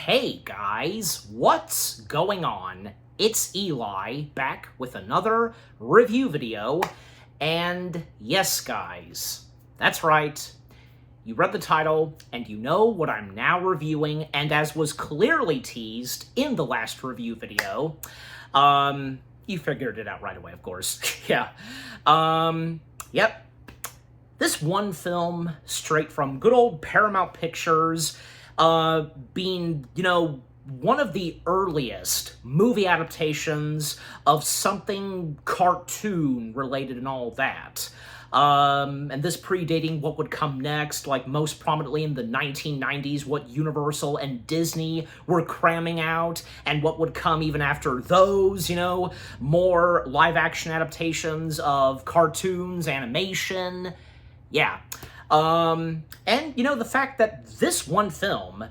Hey guys, what's going on? It's Eli, back with another review video, and yes guys, that's right, you read the title, and you know what I'm now reviewing, and as was clearly teased in the last review video, you figured it out right away, of course, yeah, yep, this one film, straight from good old Paramount Pictures, being, one of the earliest movie adaptations of something cartoon-related and all that. And this predating what would come next, like most prominently in the 1990s, what Universal and Disney were cramming out, and what would come even after those, more live-action adaptations of cartoons, animation, yeah. And, the fact that this one film,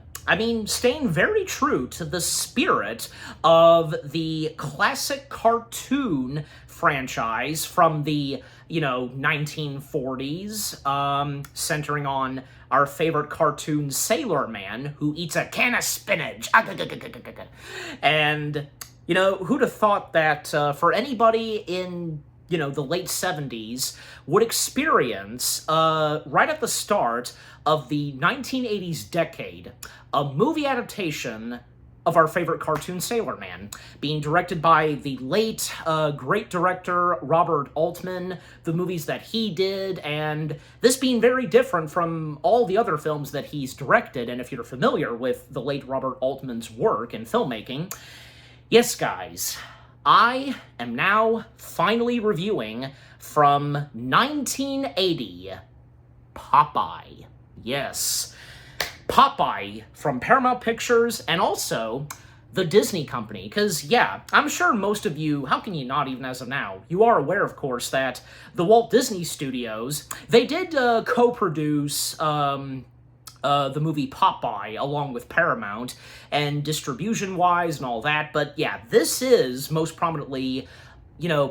staying very true to the spirit of the classic cartoon franchise from the, 1940s, centering on our favorite cartoon Sailor Man, who eats a can of spinach. And, who'd have thought that for anybody in the late 70s, would experience, right at the start of the 1980s decade, a movie adaptation of our favorite cartoon Sailor Man, being directed by the late, great director Robert Altman, the movies that he did, and this being very different from all the other films that he's directed, and if you're familiar with the late Robert Altman's work in filmmaking, yes, guys, I am now finally reviewing from 1980, Popeye. Yes, Popeye from Paramount Pictures and also the Disney Company. Because, yeah, I'm sure most of you, how can you not even as of now, you are aware, of course, that the Walt Disney Studios, they did co-produce the movie Popeye, along with Paramount, and distribution-wise and all that, but yeah, this is most prominently,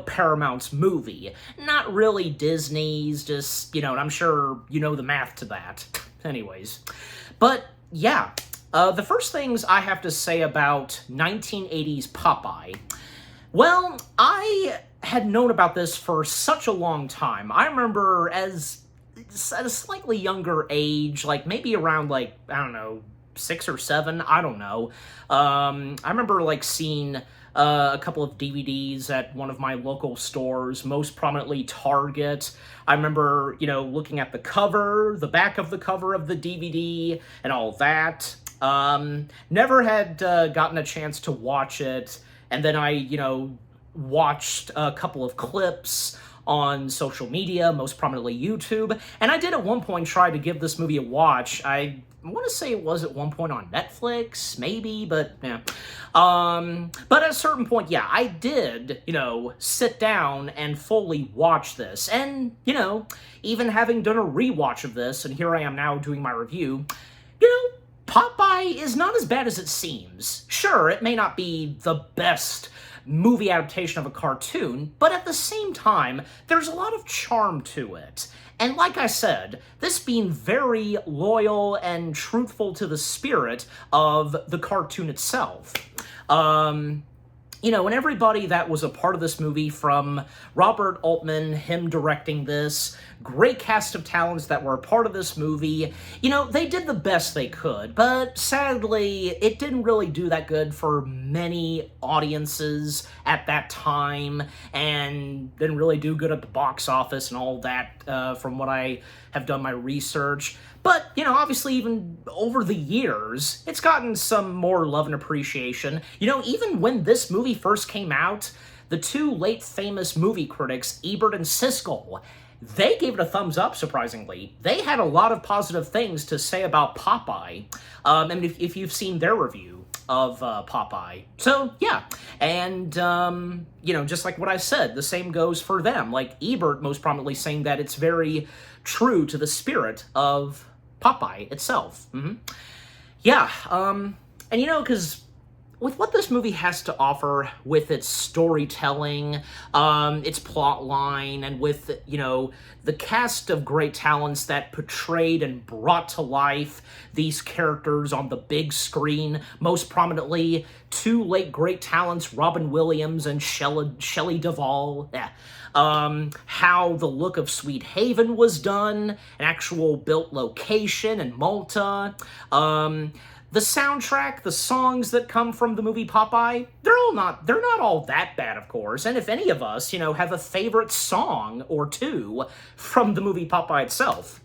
Paramount's movie. Not really Disney's, just, and I'm sure you know the math to that. Anyways. But, yeah, the first things I have to say about 1980s Popeye, well, I had known about this for such a long time. I remember at a slightly younger age, like maybe around, I don't know, 6 or 7, I don't know. I remember, seeing a couple of DVDs at one of my local stores, most prominently Target. I remember, looking at the cover, the back of the cover of the DVD, and all that. Never had gotten a chance to watch it, and then I, watched a couple of clips on social media, most prominently YouTube, and I did at one point try to give this movie a watch. I want to say it was at one point on Netflix, maybe, but yeah. But at a certain point, yeah, I did, sit down and fully watch this, and, even having done a rewatch of this, and here I am now doing my review, Popeye is not as bad as it seems. Sure, it may not be the best movie adaptation of a cartoon, but at the same time, there's a lot of charm to it. And like I said, this being very loyal and truthful to the spirit of the cartoon itself. And everybody that was a part of this movie, from Robert Altman, him directing this, great cast of talents that were a part of this movie, they did the best they could, but sadly, it didn't really do that good for many audiences at that time, and didn't really do good at the box office and all that, from what I have done my research. But, obviously, even over the years, it's gotten some more love and appreciation. Even when this movie first came out, the two late famous movie critics, Ebert and Siskel, they gave it a thumbs up, surprisingly. They had a lot of positive things to say about Popeye, and if you've seen their review of Popeye. So, yeah, and, just like what I said, the same goes for them. Like, Ebert most prominently saying that it's very true to the spirit of Popeye itself. Yeah, and because with what this movie has to offer, with its storytelling, its plot line, and with, the cast of great talents that portrayed and brought to life these characters on the big screen, most prominently, two late great talents, Robin Williams and Shelley Duvall. Yeah. How the look of Sweet Haven was done, an actual built location in Malta, the soundtrack, the songs that come from the movie Popeye, they're not all that bad, of course. And if any of us, have a favorite song or two from the movie Popeye itself,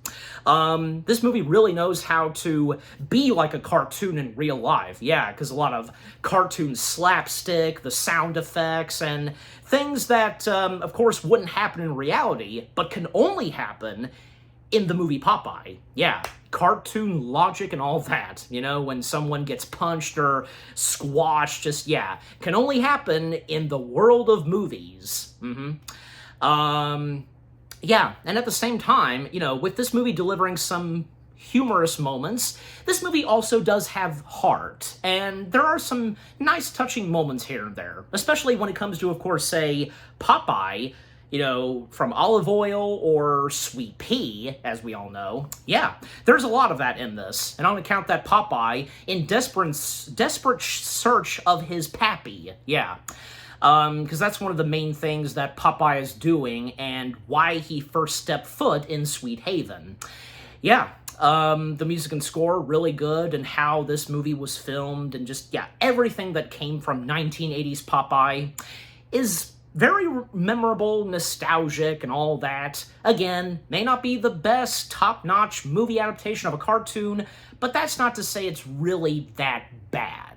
this movie really knows how to be like a cartoon in real life. Yeah, because a lot of cartoon slapstick, the sound effects, and things that, of course, wouldn't happen in reality, but can only happen in the movie Popeye. Yeah, cartoon logic and all that, when someone gets punched or squashed, can only happen in the world of movies. Yeah, and at the same time, with this movie delivering some humorous moments, this movie also does have heart, and there are some nice touching moments here and there, especially when it comes to, of course, say, Popeye, from Olive Oyl or Sweet Pea, as we all know. Yeah, there's a lot of that in this, and on account that Popeye, in desperate search of his pappy, yeah, because that's one of the main things that Popeye is doing, and why he first stepped foot in Sweet Haven. Yeah, the music and score, really good, and how this movie was filmed, and just, everything that came from 1980s Popeye is very memorable, nostalgic, and all that. Again, may not be the best, top-notch movie adaptation of a cartoon, but that's not to say it's really that bad.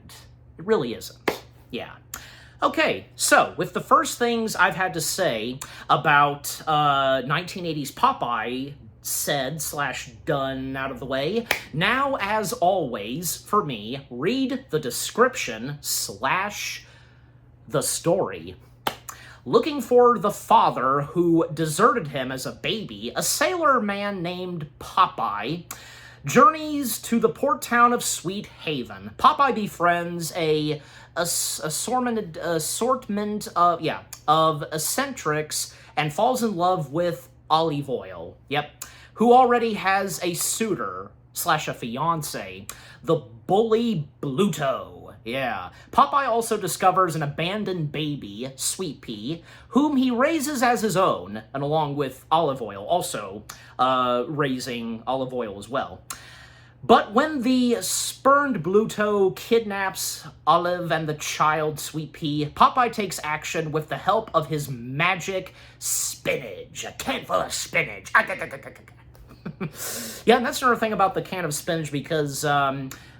It really isn't. Yeah. Okay, so with the first things I've had to say about 1980s Popeye said/done out of the way, now, as always, for me, read the description/the story. Looking for the father who deserted him as a baby, a sailor man named Popeye journeys to the port town of Sweet Haven. Popeye befriends a assortment of eccentrics and falls in love with Olive Oyl. Yep, who already has a suitor/a fiance, the bully Bluto. Yeah. Popeye also discovers an abandoned baby, Sweet Pea, whom he raises as his own, and along with Olive Oyl, also raising Olive Oyl as well. But when the spurned Bluto kidnaps Olive and the child, Sweet Pea, Popeye takes action with the help of his magic spinach. A can full of spinach. Yeah, and that's another thing about the can of spinach, because,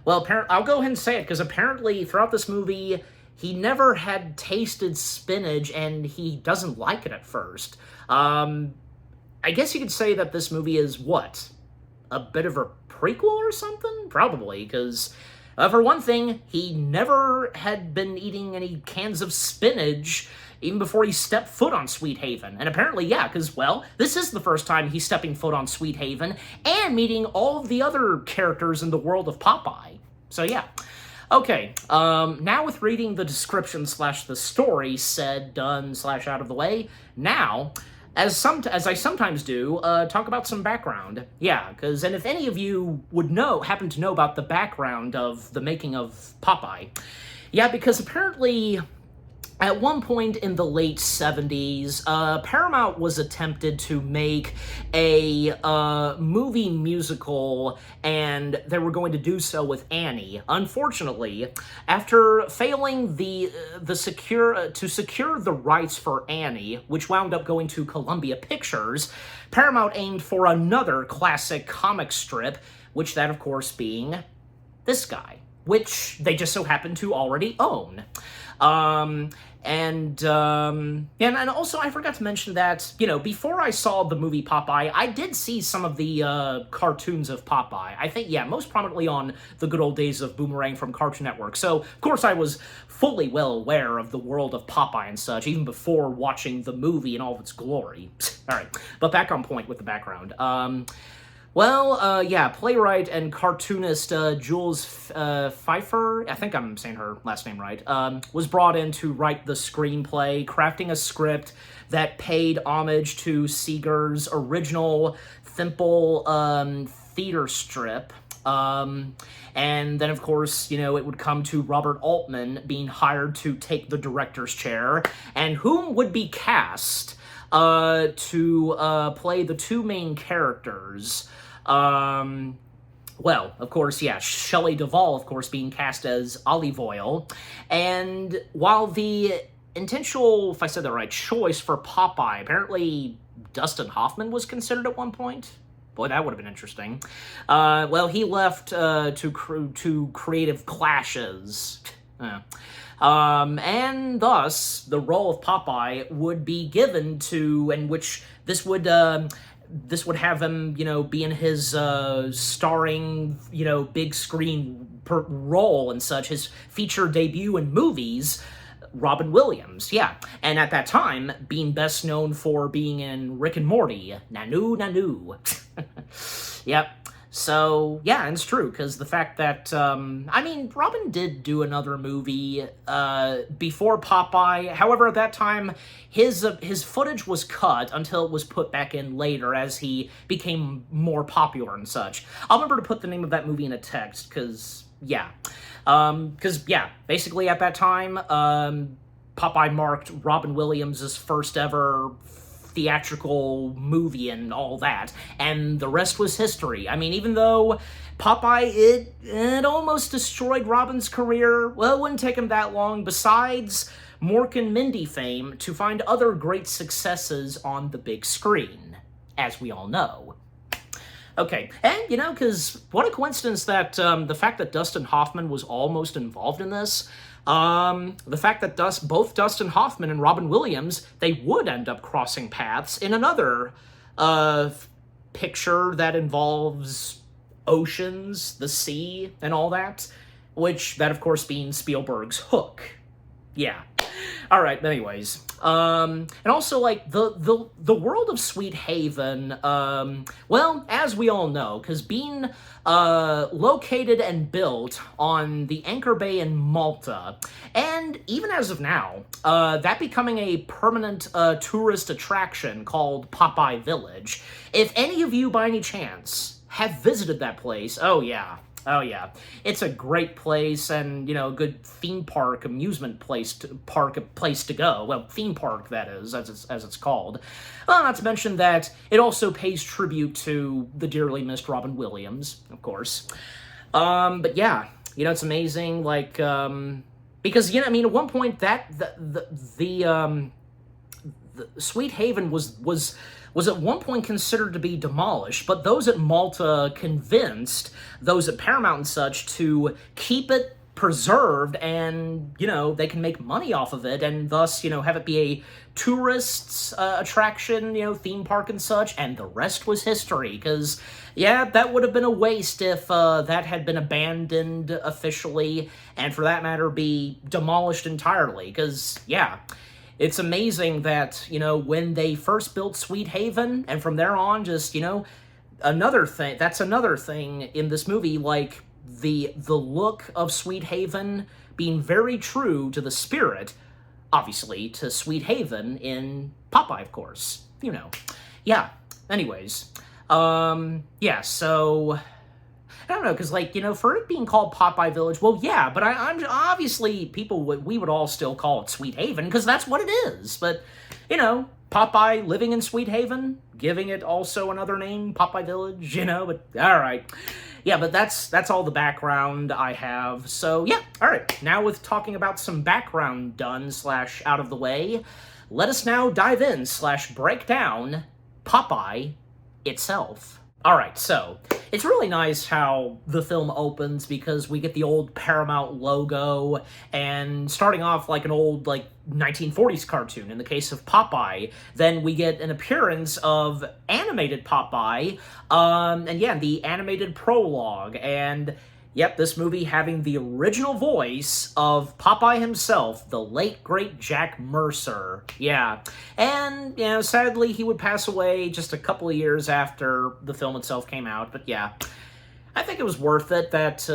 well, I'll go ahead and say it, because apparently throughout this movie, he never had tasted spinach, and he doesn't like it at first. I guess you could say that this movie is, what, a bit of a prequel or something? Probably, because, for one thing, he never had been eating any cans of spinach even before he stepped foot on Sweet Haven. And apparently, yeah, because, well, this is the first time he's stepping foot on Sweet Haven and meeting all of the other characters in the world of Popeye. So, yeah. Okay, now with reading the description/the story said, done/out of the way, now, as I sometimes do, talk about some background. Yeah, because, and if any of you would happen to know about the background of the making of Popeye, yeah, because apparently at one point in the late 70s, Paramount was attempted to make a movie musical, and they were going to do so with Annie. Unfortunately, after failing to secure the rights for Annie, which wound up going to Columbia Pictures, Paramount aimed for another classic comic strip, which that, of course, being this guy, which they just so happen to already own. And also I forgot to mention that, before I saw the movie Popeye, I did see some of the cartoons of Popeye. I think, yeah, most prominently on the good old days of Boomerang from Cartoon Network. So, of course, I was fully well aware of the world of Popeye and such, even before watching the movie in all of its glory. All right, but back on point with the background. Well, yeah, playwright and cartoonist Jules Pfeiffer, I think I'm saying her last name right, was brought in to write the screenplay, crafting a script that paid homage to Seeger's original Thimble theater strip. And then, of course, it would come to Robert Altman being hired to take the director's chair, and whom would be cast to play the two main characters. Well, of course, yeah, Shelley Duvall, of course, being cast as Olive Oyl. And while the intentional, if I said that right, choice for Popeye, apparently Dustin Hoffman was considered at one point. Boy, that would have been interesting. Well, he left to creative clashes. And thus, the role of Popeye would be given to, and which this would have him, be in his starring, big screen role and such, his feature debut in movies, Robin Williams, yeah. And at that time, being best known for being in Rick and Morty, Nanu Nanu. Yep. So, yeah, and it's true, because the fact that, Robin did do another movie before Popeye. However, at that time, his footage was cut until it was put back in later as he became more popular and such. I'll remember to put the name of that movie in a text, because, yeah. Basically at that time, Popeye marked Robin Williams' first ever theatrical movie and all that, and the rest was history. I mean, even though Popeye, it almost destroyed Robin's career, well, it wouldn't take him that long, besides Mork and Mindy fame, to find other great successes on the big screen, as we all know. Okay, and, because what a coincidence that the fact that Dustin Hoffman was almost involved in this, the fact that both Dustin Hoffman and Robin Williams, they would end up crossing paths in another picture that involves oceans, the sea, and all that, that, of course, being Spielberg's Hook. Yeah. All right, anyways. And also, the world of Sweet Haven, well, as we all know, because being located and built on the Anchor Bay in Malta, and even as of now, that becoming a permanent tourist attraction called Popeye Village. If any of you, by any chance, have visited that place, oh yeah, it's a great place, and a good theme park, amusement place to go. Well, theme park, that is, as it's called. Well, not to mention that it also pays tribute to the dearly missed Robin Williams, of course. But yeah, it's amazing. Because at one point that the Sweet Haven was at one point considered to be demolished, but those at Malta convinced those at Paramount and such to keep it preserved, and, they can make money off of it, and thus, have it be a tourist attraction, theme park and such, and the rest was history, because, yeah, that would have been a waste if that had been abandoned officially, and for that matter, be demolished entirely, because, yeah, it's amazing that, when they first built Sweet Haven, and from there on, just, another thing in this movie, the look of Sweet Haven being very true to the spirit, obviously, to Sweet Haven in Popeye, of course. Yeah, anyways. Yeah, so I don't know, because, for it being called Popeye Village, well, yeah, but I'm obviously, we would all still call it Sweet Haven, because that's what it is, but, Popeye living in Sweet Haven, giving it also another name, Popeye Village, but, alright. Yeah, but that's all the background I have, so, yeah, alright, now with talking about some background done / out of the way, let us now dive in / break down Popeye itself. Alright, so, it's really nice how the film opens, because we get the old Paramount logo, and starting off like an old, 1940s cartoon, in the case of Popeye, then we get an appearance of animated Popeye, and yeah, the animated prologue, and Yep, this movie having the original voice of Popeye himself, the late, great Jack Mercer. Yeah. And, sadly, he would pass away just a couple of years after the film itself came out. But yeah, I think it was worth it that,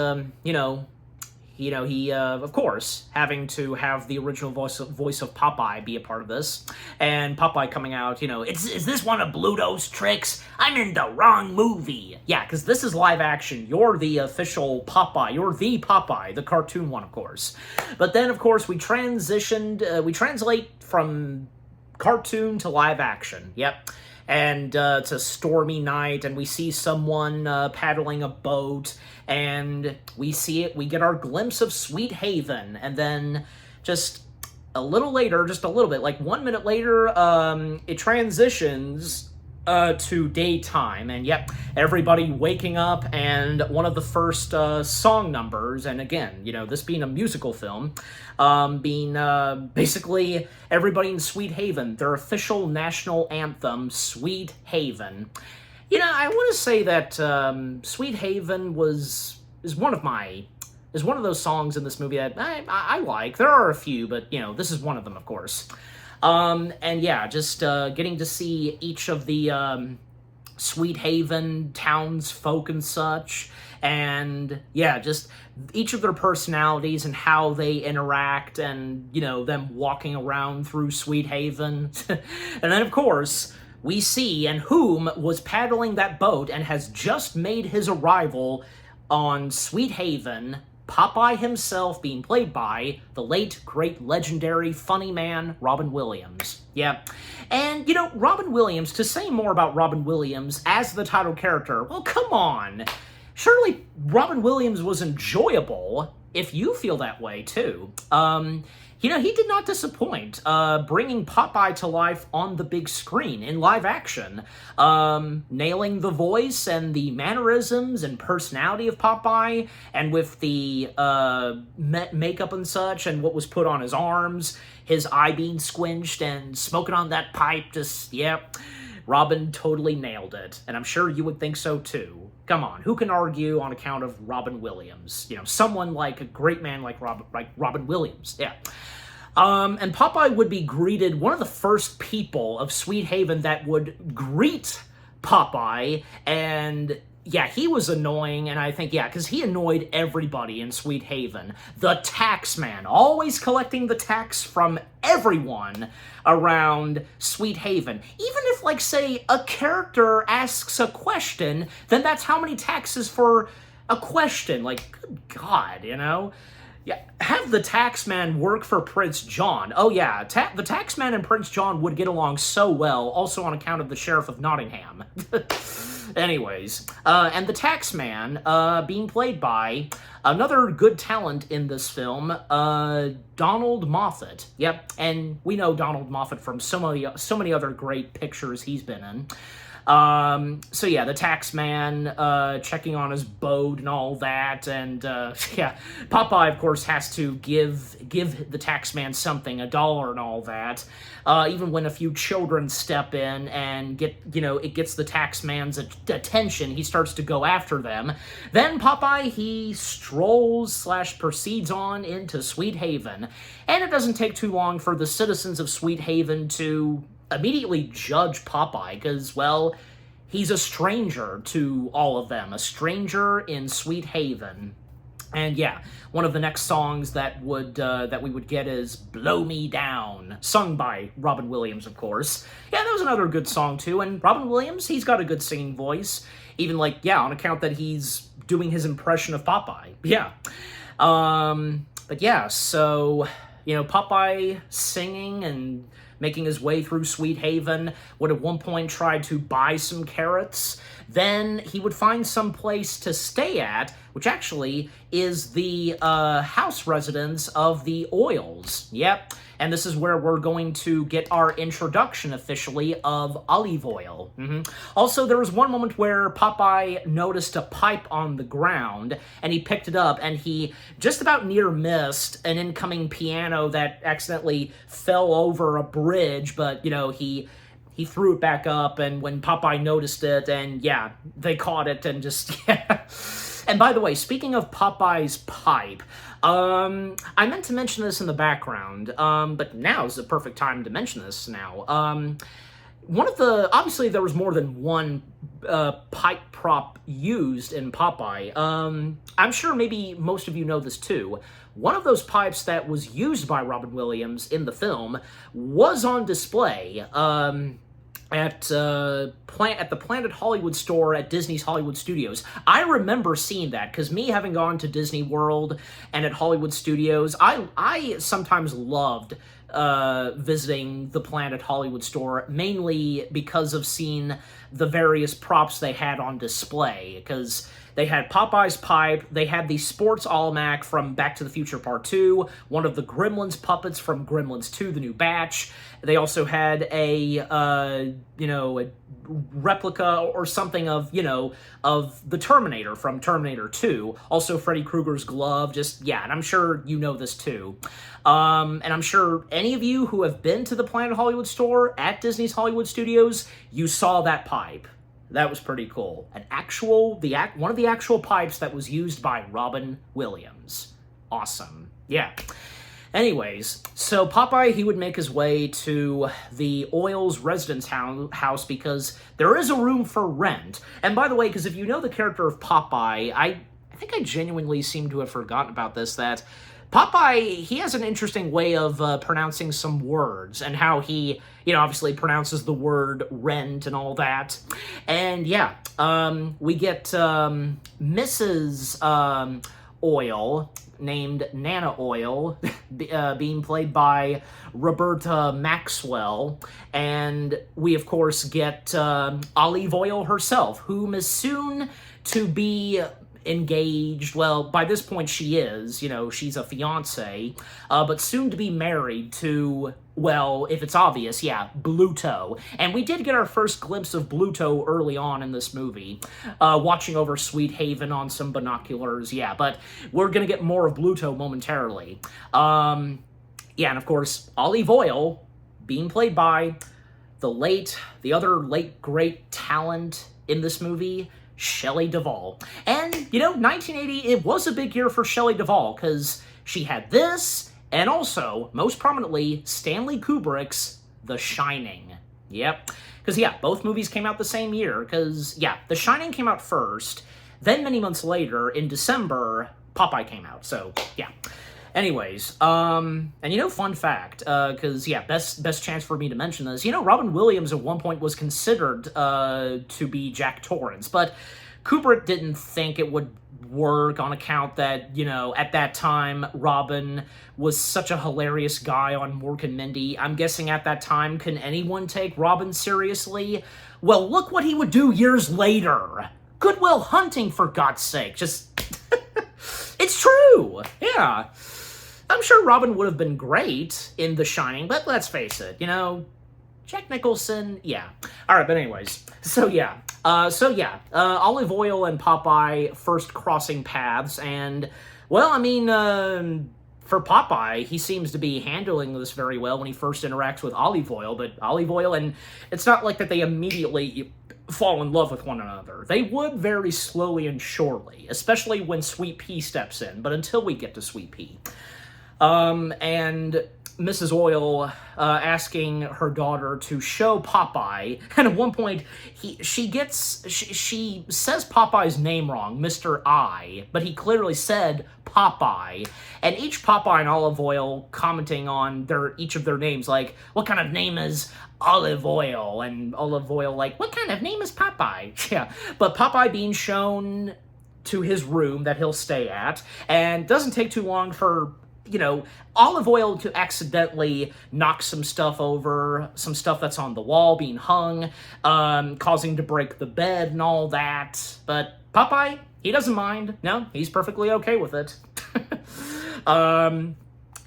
he, of course, having to have the original voice of Popeye be a part of this, and Popeye coming out, is this one of Bluto's tricks? I'm in the wrong movie. Yeah, because this is live action. You're the official Popeye. You're the Popeye, the cartoon one, of course. But then, of course, we translate from cartoon to live action. Yep. And it's a stormy night, and we see someone paddling a boat, and we get our glimpse of Sweet Haven, and then just a little later, just a little bit, like 1 minute later, it transitions to daytime, and yep, everybody waking up, and one of the first song numbers, and again, this being a musical film, being basically everybody in Sweet Haven, their official national anthem, Sweet Haven. I want to say that Sweet Haven is one of those songs in this movie that I like. There are a few, but this is one of them, of course. And yeah, just getting to see each of the Sweet Haven townsfolk and such, and yeah, just each of their personalities and how they interact, and them walking around through Sweet Haven. And then, of course, we see and whom was paddling that boat and has just made his arrival on Sweet Haven, Popeye himself, being played by the late, great, legendary, funny man, Robin Williams. Yeah. And, Robin Williams, to say more about Robin Williams as the title character, well, come on. Surely Robin Williams was enjoyable, if you feel that way, too. He did not disappoint, bringing Popeye to life on the big screen in live action, nailing the voice and the mannerisms and personality of Popeye, and with the makeup and such, and what was put on his arms, his eye being squinched, and smoking on that pipe, Robin totally nailed it, and I'm sure you would think so too. Come on, who can argue on account of Robin Williams? Someone like a great man like Robin Williams, yeah. And Popeye would be greeted, one of the first people of Sweet Haven that would greet Popeye, and yeah, he was annoying, and I think, because he annoyed everybody in Sweet Haven. The tax man, always collecting the tax from everyone around Sweet Haven. Even if, like, say, a character asks a question, then that's how many taxes for a question. Like, good God, Yeah, have the taxman work for Prince John. Oh yeah, the taxman and Prince John would get along so well, also on account of the Sheriff of Nottingham. Anyways, and the taxman being played by another good talent in this film, Donald Moffat. Yep, and we know Donald Moffat from so many other great pictures he's been in. So yeah, the taxman, checking on his boat and all that, and, Popeye, of course, has to give the taxman something, $1 and all that, even when a few children step in and it gets the taxman's attention, he starts to go after them. Then Popeye, he strolls/proceeds on into Sweet Haven, and it doesn't take too long for the citizens of Sweet Haven to immediately judge Popeye, because, well, he's a stranger to all of them, a stranger in Sweet Haven. And yeah, one of the next songs that we would get is "Blow Me Down," sung by Robin Williams, of course. Yeah, that was another good song too, and Robin Williams, he's got a good singing voice, even on account that he's doing his impression of Popeye. Yeah. But yeah, so, Popeye singing and making his way through Sweet Haven, would at one point try to buy some carrots. Then he would find some place to stay at, which actually is the house residence of the Oils. Yep, and this is where we're going to get our introduction officially of olive oil. Also, there was one moment where Popeye noticed a pipe on the ground, and he picked it up, and he just about near missed an incoming piano that accidentally fell over a bridge, but, he threw it back up, and when Popeye noticed it, and yeah, they caught it, and just, yeah. And by the way, speaking of Popeye's pipe, I meant to mention this in the background, but now's the perfect time to mention this now. One of the, obviously there was more than one pipe prop used in Popeye. I'm sure maybe most of you know this too. One of those pipes that was used by Robin Williams in the film was on display at the Planet Hollywood store at Disney's Hollywood Studios. I remember seeing that, because me having gone to Disney World and at Hollywood Studios, I sometimes loved visiting the Planet Hollywood store, mainly because of seeing the various props they had on display, because they had Popeye's pipe, they had the Sports Almanac from Back to the Future Part 2, one of the Gremlins puppets from Gremlins 2, The New Batch. They also had a replica or something of the Terminator from Terminator 2. Also Freddy Krueger's glove, and I'm sure you know this too. And I'm sure any of you who have been to the Planet Hollywood store at Disney's Hollywood Studios, you saw that pipe. That was pretty cool. One of the actual pipes that was used by Robin Williams. Awesome. Yeah. Anyways, so Popeye, he would make his way to the Oils residence house because there is a room for rent. And by the way, because if you know the character of Popeye, I think I genuinely seem to have forgotten about this, that Popeye, he has an interesting way of pronouncing some words, and how he, obviously pronounces the word rent and all that. And yeah, we get Mrs. Oil, named Nana Oil, being played by Roberta Maxwell, and we of course get Olive Oil herself, whom is soon to be engaged. Well, by this point she is, she's a fiance, but soon to be married to, well, if it's obvious, yeah, Bluto. And we did get our first glimpse of Bluto early on in this movie, watching over Sweet Haven on some binoculars, yeah, but we're gonna get more of Bluto momentarily. Yeah, and of course, Olive Oil, being played by the other late great talent in this movie, Shelley Duvall. And, 1980, it was a big year for Shelley Duvall, because she had this, and also, most prominently, Stanley Kubrick's The Shining. Yep. Because, yeah, both movies came out the same year, because, yeah, The Shining came out first, then many months later, in December, Popeye came out, so, yeah. Anyways, and fun fact, because, yeah, best chance for me to mention this, Robin Williams at one point was considered to be Jack Torrance, but Kubrick didn't think it would work on account that, at that time, Robin was such a hilarious guy on Mork and Mindy. I'm guessing at that time, can anyone take Robin seriously? Well, look what he would do years later. Good Will Hunting, for God's sake. Just, it's true. Yeah. I'm sure Robin would have been great in The Shining, but let's face it, Jack Nicholson, yeah. All right, but anyways, so yeah, Olive Oil and Popeye first crossing paths, and, well, I mean, for Popeye, he seems to be handling this very well when he first interacts with Olive Oil, and it's not like that they immediately fall in love with one another. They would very slowly and surely, especially when Sweet Pea steps in, but until we get to Sweet Pea. And Mrs. Oil asking her daughter to show Popeye, and at one point she says Popeye's name wrong, Mr. I, but he clearly said Popeye, and each Popeye and Olive Oil commenting on each of their names, like, what kind of name is Olive Oil? And Olive Oil like, what kind of name is Popeye? Yeah, but Popeye being shown to his room that he'll stay at, and doesn't take too long for Olive Oil to accidentally knock some stuff over, some stuff that's on the wall being hung, causing to break the bed and all that. But Popeye, he doesn't mind. No, he's perfectly okay with it.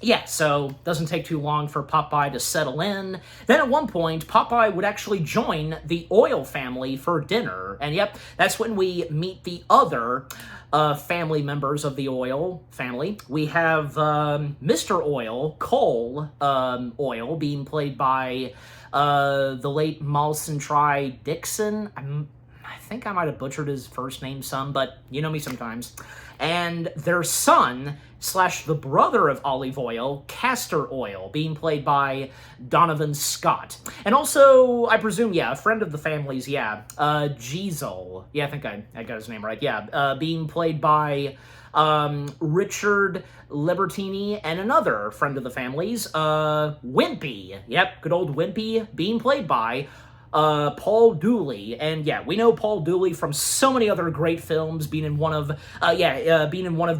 Yeah, so doesn't take too long for Popeye to settle in. Then at one point, Popeye would actually join the Oil family for dinner. And yep, that's when we meet the other family members of the Oil family. We have Mr. Oil, Cole Oil, being played by the late Molson Dixon. I think I might have butchered his first name some, but you know me sometimes. And their son slash the brother of Olive Oyl, Castor Oyl, being played by Donovan Scott. And also, I presume, yeah, a friend of the family's, yeah, Giesel. Yeah, I think I got his name right. Yeah, being played by Richard Libertini, and another friend of the family's, Wimpy. Yep, good old Wimpy, being played by Paul Dooley. And yeah, we know Paul Dooley from so many other great films, being in one of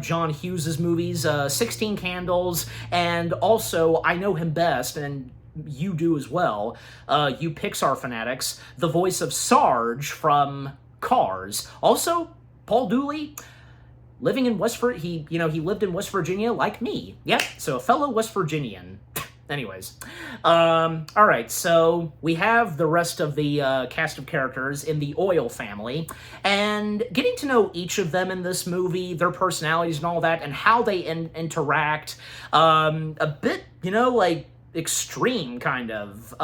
John Hughes's movies, 16 Candles, and also I know him best, and you do as well, you Pixar fanatics, the voice of Sarge from Cars. Also, Paul Dooley, living in he lived in West Virginia like me. Yep, so a fellow West Virginian. Anyways, all right, so we have the rest of the cast of characters in the Oyl family, and getting to know each of them in this movie, their personalities and all that, and how they interact, a bit, like, extreme, kind of,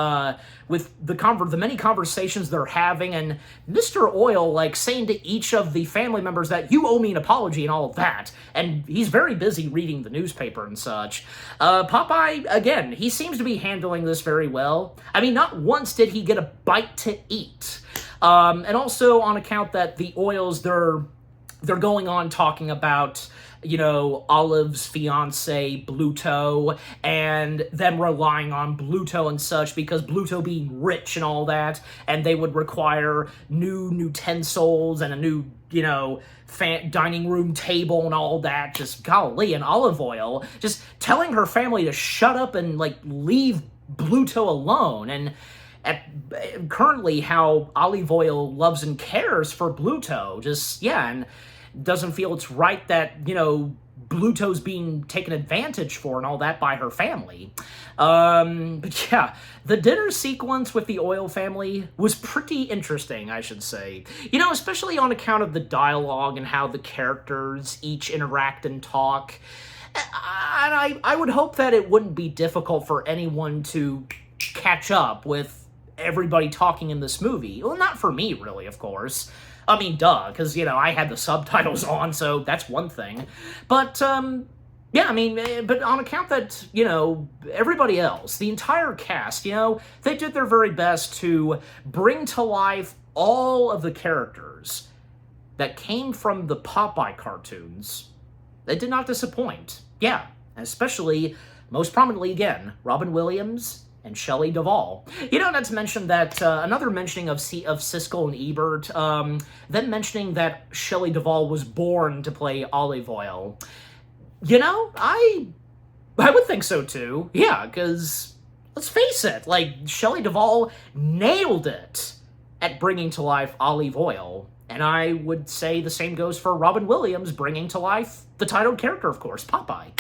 with the many conversations they're having, and Mr. Oyl, like, saying to each of the family members that you owe me an apology and all of that, and he's very busy reading the newspaper and such. Popeye, again, he seems to be handling this very well. I mean, not once did he get a bite to eat. And also on account that the Oyls, they're going on talking about, Olive's fiance, Bluto, and them relying on Bluto and such, because Bluto being rich and all that, and they would require new utensils and a new, dining room table and all that. Just golly, and Olive Oyl just telling her family to shut up and, like, leave Bluto alone. And currently how Olive Oyl loves and cares for Bluto, and doesn't feel it's right that, Bluto's being taken advantage for and all that by her family. But yeah, the dinner sequence with the Oyl family was pretty interesting, I should say. Especially on account of the dialogue and how the characters each interact and talk. And I would hope that it wouldn't be difficult for anyone to catch up with everybody talking in this movie. Well, not for me, really, of course. I mean, duh, because, I had the subtitles on, so that's one thing. But, yeah, I mean, but on account that, everybody else, the entire cast, they did their very best to bring to life all of the characters that came from the Popeye cartoons. They did not disappoint. Yeah, especially, most prominently, again, Robin Williams and Shelley Duvall. Not to mention that, another mentioning of Siskel and Ebert, then mentioning that Shelley Duvall was born to play Olive Oyl. I would think so too. Yeah, because, let's face it, like, Shelley Duvall nailed it at bringing to life Olive Oyl. And I would say the same goes for Robin Williams bringing to life the titled character, of course, Popeye.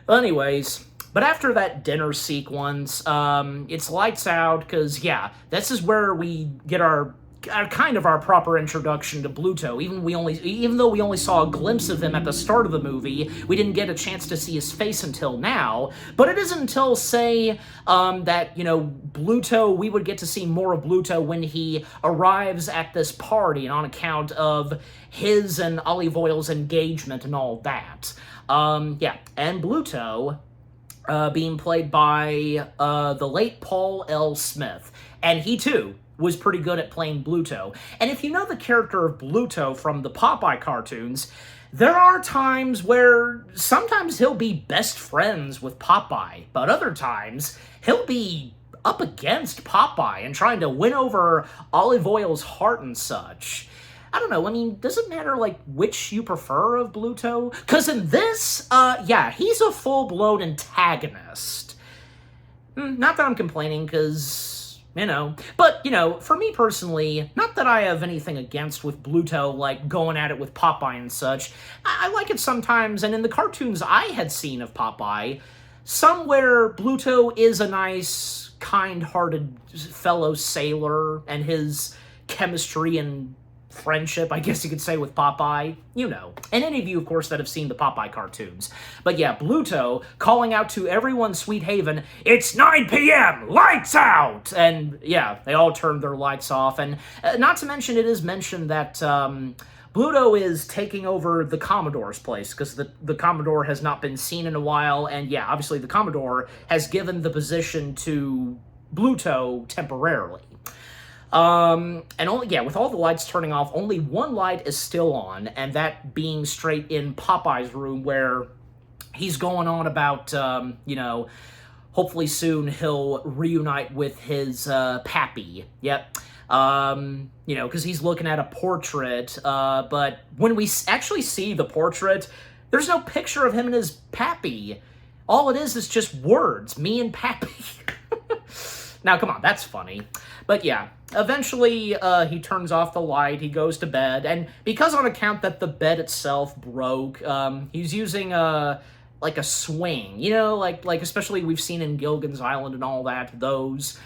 Anyways, but after that dinner sequence, it's lights out, because, yeah, this is where we get our proper introduction to Bluto. Even though we only saw a glimpse of him at the start of the movie, we didn't get a chance to see his face until now. But it isn't until, say, that, Bluto, we would get to see more of Bluto when he arrives at this party, and on account of his and Olive Oyl's engagement and all that. Yeah, and Bluto, being played by the late Paul L. Smith. And he, too, was pretty good at playing Bluto. And if you know the character of Bluto from the Popeye cartoons, there are times where sometimes he'll be best friends with Popeye, but other times he'll be up against Popeye and trying to win over Olive Oyl's heart and such. I don't know, I mean, does it matter, like, which you prefer of Bluto? Because in this, yeah, he's a full-blown antagonist. Not that I'm complaining, because, but, for me personally, not that I have anything against with Bluto, like, going at it with Popeye and such. I like it sometimes, and in the cartoons I had seen of Popeye, somewhere Bluto is a nice, kind-hearted fellow sailor, and his chemistry and friendship, I guess you could say, with Popeye, you know. And any of you, of course, that have seen the Popeye cartoons. But yeah, Bluto calling out to everyone Sweet Haven, "It's 9 p.m., lights out!" And yeah, they all turned their lights off. And not to mention, it is mentioned that Bluto is taking over the Commodore's place, because the Commodore has not been seen in a while, and yeah, obviously the Commodore has given the position to Bluto temporarily. And with all the lights turning off, only one light is still on, and that being straight in Popeye's room, where he's going on about, hopefully soon he'll reunite with his pappy. Yep. Because he's looking at a portrait, but when we actually see the portrait, there's no picture of him and his pappy. All it is just words, me and pappy. Now, come on, that's funny. But yeah, eventually he turns off the light, he goes to bed, and because on account that the bed itself broke, he's using like a swing, like especially we've seen in Gilligan's Island and all that, those.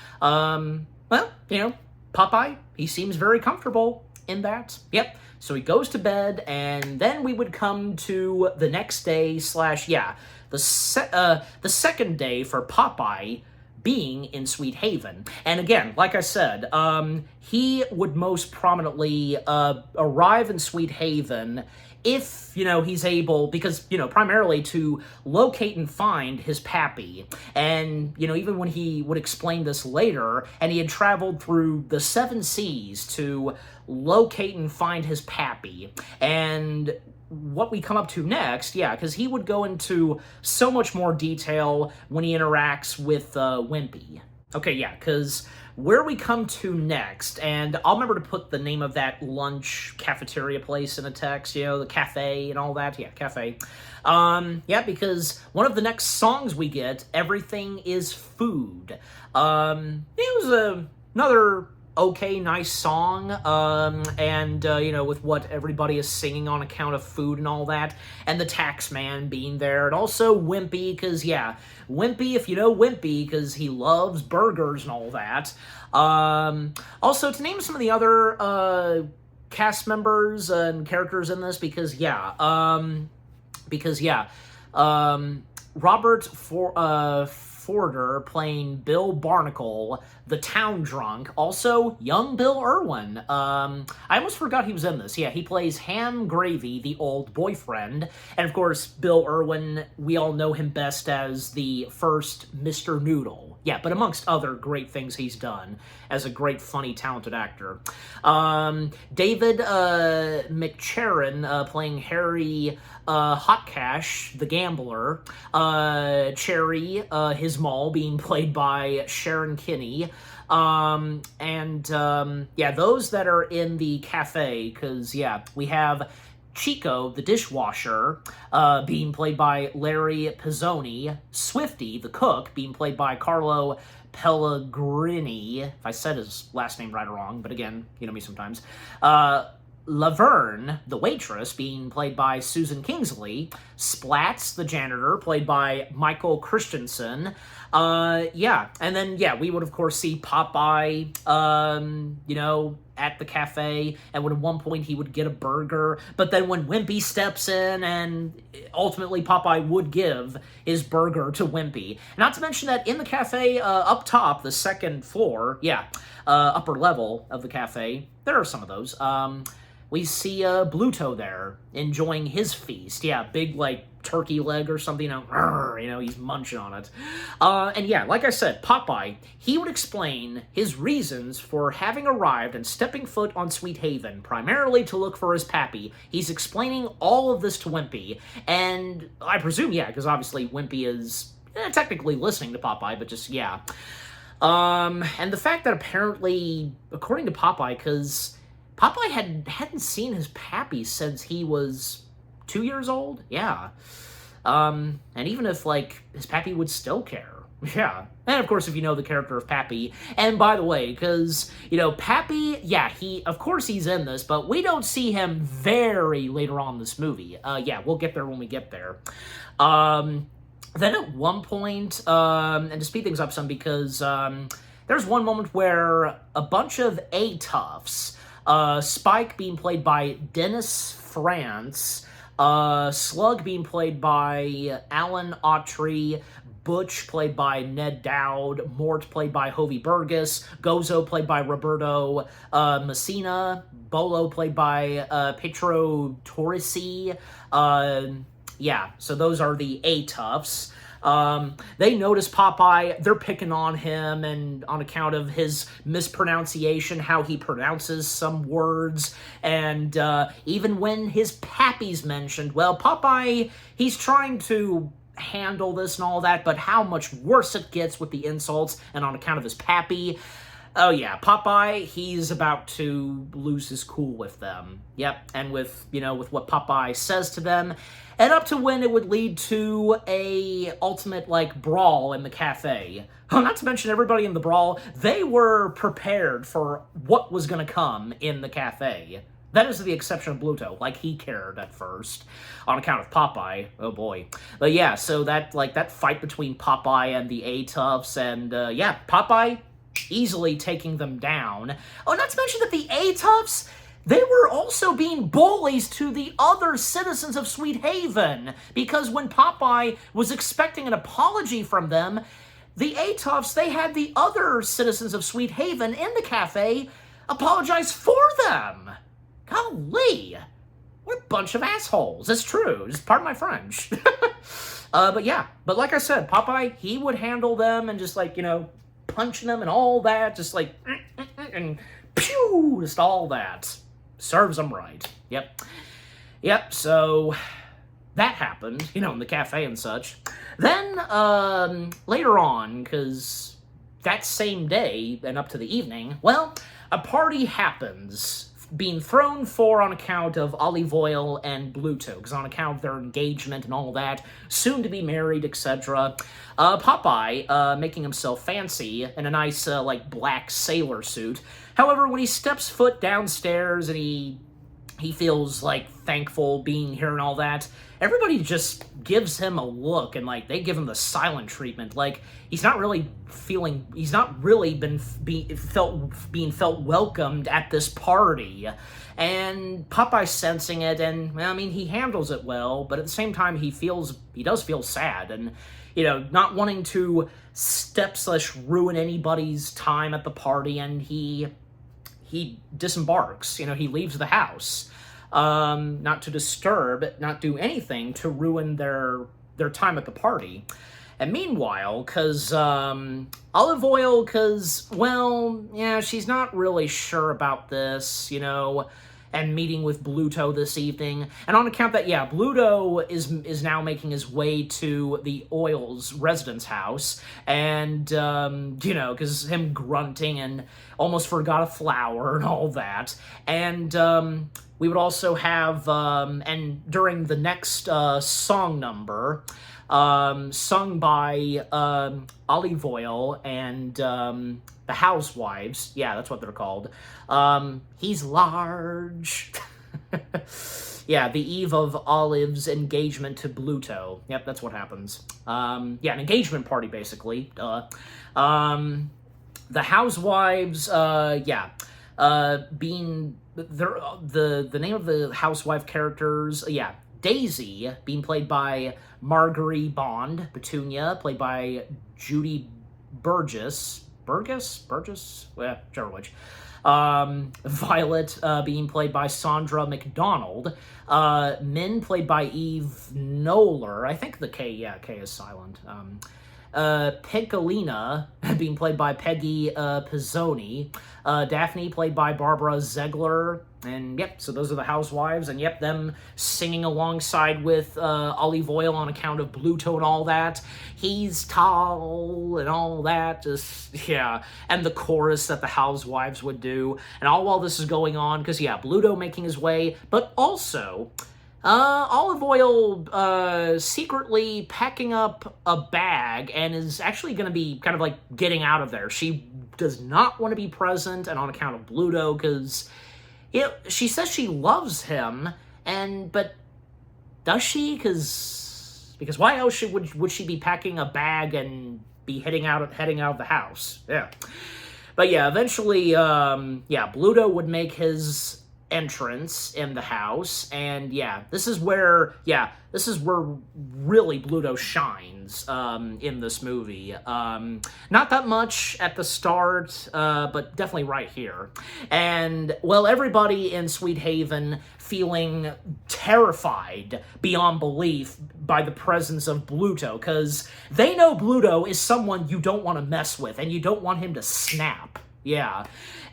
Popeye, he seems very comfortable in that. Yep. So he goes to bed, and then we would come to the next day the second day for Popeye being in Sweet Haven. And again, like I said, he would most prominently arrive in Sweet Haven if, he's able, because, primarily to locate and find his pappy. And, even when he would explain this later, and he had traveled through the 7 seas to locate and find his pappy. And what we come up to next, because he would go into so much more detail when he interacts with Wimpy. Okay, because where we come to next, and I'll remember to put the name of that lunch cafeteria place in a text, the cafe and all that. Yeah, cafe. Because one of the next songs we get, Everything is Food. It was another okay, nice song, with what everybody is singing on account of food and all that, and the tax man being there, and also Wimpy, because, Wimpy, if you know Wimpy, because he loves burgers and all that. Also, to name some of the other, cast members and characters in this, Robert Forder playing Bill Barnacle, the town drunk. Also, young Bill Irwin. I almost forgot he was in this. Yeah, he plays Ham Gravy, the old boyfriend. And of course, Bill Irwin, we all know him best as the first Mr. Noodle. Yeah, but amongst other great things he's done as a great, funny, talented actor. David McCharron playing Harry Hot Cash, the gambler. Cherry, his mall, being played by Sharon Kinney. Those that are in the cafe, because, we have Chico, the dishwasher, being played by Larry Pizzoni. Swifty, the cook, being played by Carlo Pellegrini, if I said his last name right or wrong, but again, you know me sometimes. Laverne, the waitress, being played by Susan Kingsley. Splats, the janitor, played by Michael Christensen. And then, we would, of course, see Popeye, at the cafe, and when at one point he would get a burger, but then when Wimpy steps in, and ultimately Popeye would give his burger to Wimpy. Not to mention that in the cafe, up top, the second floor, upper level of the cafe, there are some of those, we see Bluto there, enjoying his feast. Big, turkey leg or something, he's munching on it. Like I said, Popeye, he would explain his reasons for having arrived and stepping foot on Sweet Haven, primarily to look for his pappy. He's explaining all of this to Wimpy, and I presume, because obviously Wimpy is technically listening to Popeye, but just, and the fact that apparently, according to Popeye, because Popeye hadn't seen his pappy since he was 2 years old? And even if, his pappy would still care. And of course, if you know the character of Pappy, and by the way, because, Pappy, of course he's in this, but we don't see him very later on in this movie. We'll get there when we get there. Then at one point, and to speed things up some, because there's one moment where a bunch of A-Toughs, Spike being played by Dennis France, Slug being played by Alan Autry, Butch played by Ned Dowd, Mort played by Hovey Burgess, Gozo played by Roberto Messina, Bolo played by Petro Torresi. Yeah, so those are the A-Toughs. They notice Popeye, they're picking on him, and on account of his mispronunciation, how he pronounces some words, and even when his pappy's mentioned, well, Popeye, he's trying to handle this and all that, but how much worse it gets with the insults, and on account of his pappy, oh yeah, Popeye, he's about to lose his cool with them. Yep, and with what Popeye says to them, and up to when it would lead to a ultimate, brawl in the cafe. Oh, not to mention everybody in the brawl, they were prepared for what was going to come in the cafe. That is the exception of Bluto. He cared at first, on account of Popeye. Oh boy. But yeah, so that fight between Popeye and the A-Toughs, and yeah, Popeye easily taking them down. Oh, not to mention that the A-Toughs, they were also being bullies to the other citizens of Sweet Haven, because when Popeye was expecting an apology from them, the A-Toughs, they had the other citizens of Sweet Haven in the cafe apologize for them. Golly, what a bunch of assholes. It's true. Just pardon my French. But yeah, but like I said, Popeye, he would handle them and just punching them and all that, just and pew, just all that. Serves them right. Yep, so that happened, in the cafe and such. Then, later on, because that same day and up to the evening, well, a party happens, being thrown for on account of Olive Oyl and Bluto, because on account of their engagement and all that, soon to be married, etc. Popeye, making himself fancy in a nice, black sailor suit. However, when he steps foot downstairs and he feels, thankful being here and all that, everybody just gives him a look, and, they give him the silent treatment. He's not really being felt welcomed at this party. And Popeye's sensing it, and, he handles it well, but at the same time, he does feel sad, and, not wanting to step/ruin anybody's time at the party, and he disembarks, he leaves the house, not to disturb, not do anything to ruin their time at the party. And meanwhile, because Olive Oyl, well, yeah, she's not really sure about this, and meeting with Bluto this evening. And on account that, yeah, Bluto is now making his way to the Oyls' residence house, and, because him grunting and almost forgot a flower and all that. And, we would also have, and during the next song number, sung by Olive Oyl and the Housewives. Yeah, that's what they're called. He's large. Yeah, the eve of Olive's engagement to Bluto. Yep, that's what happens. Yeah, an engagement party, basically. The Housewives, yeah, being the name of the housewife characters, yeah, Daisy, being played by Marguerite Bond, Petunia, played by Judy Burgess, well, whichever which. Violet, being played by Sandra McDonald. Min, played by Eve Noller. I think the K is silent. Piccolina, being played by Peggy Pizzoni. Daphne, played by Barbara Zegler. And yep, so those are the housewives, and yep, them singing alongside with Olive Oyl on account of Bluto and all that. He's tall and all that, just, yeah. And the chorus that the housewives would do. And all while this is going on, because yeah, Bluto making his way, but also Olive Oyl secretly packing up a bag and is actually going to be kind of getting out of there. She does not want to be present, and on account of Bluto, because she says she loves him, but does she? Because why else would she be packing a bag and be heading out of the house? Yeah. But yeah, eventually, yeah, Bluto would make his entrance in the house, and yeah, this is where really Bluto shines in this movie. Not that much at the start, but definitely right here. And, well, everybody in Sweet Haven feeling terrified beyond belief by the presence of Bluto, because they know Bluto is someone you don't want to mess with, and you don't want him to snap. Yeah.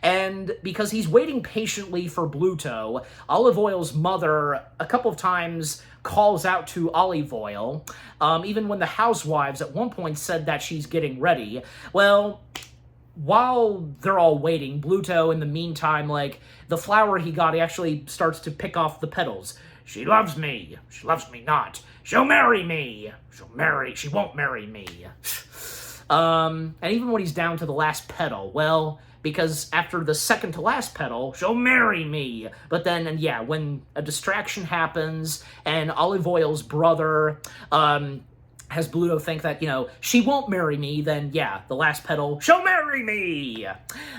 And because he's waiting patiently for Bluto, Olive Oil's mother a couple of times calls out to Olive Oil, even when the housewives at one point said that she's getting ready. Well, while they're all waiting, Bluto, in the meantime, like, the flower he got, he actually starts to pick off the petals. She loves me not. She'll marry me. She won't marry me. And even when he's down to the last petal, well, because after the second to last petal, she'll marry me. But then, and yeah, when a distraction happens and Olive Oil's brother, has Bluto think that, she won't marry me, then yeah, the last petal, she'll marry me!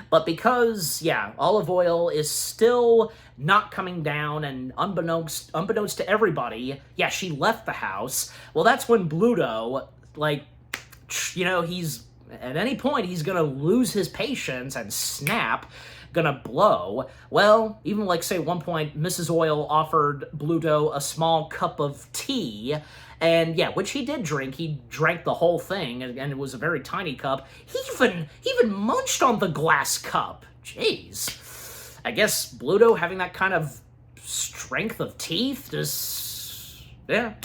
But because, yeah, Olive Oil is still not coming down, and unbeknownst to everybody, yeah, she left the house, well, that's when Bluto, like, he's, at any point, he's gonna lose his patience and snap, gonna blow. Well, even like, say, at one point, Mrs. Oil offered Bluto a small cup of tea, and yeah, which he did drink. He drank the whole thing, and it was a very tiny cup. He even munched on the glass cup. Jeez. I guess Bluto having that kind of strength of teeth just... yeah.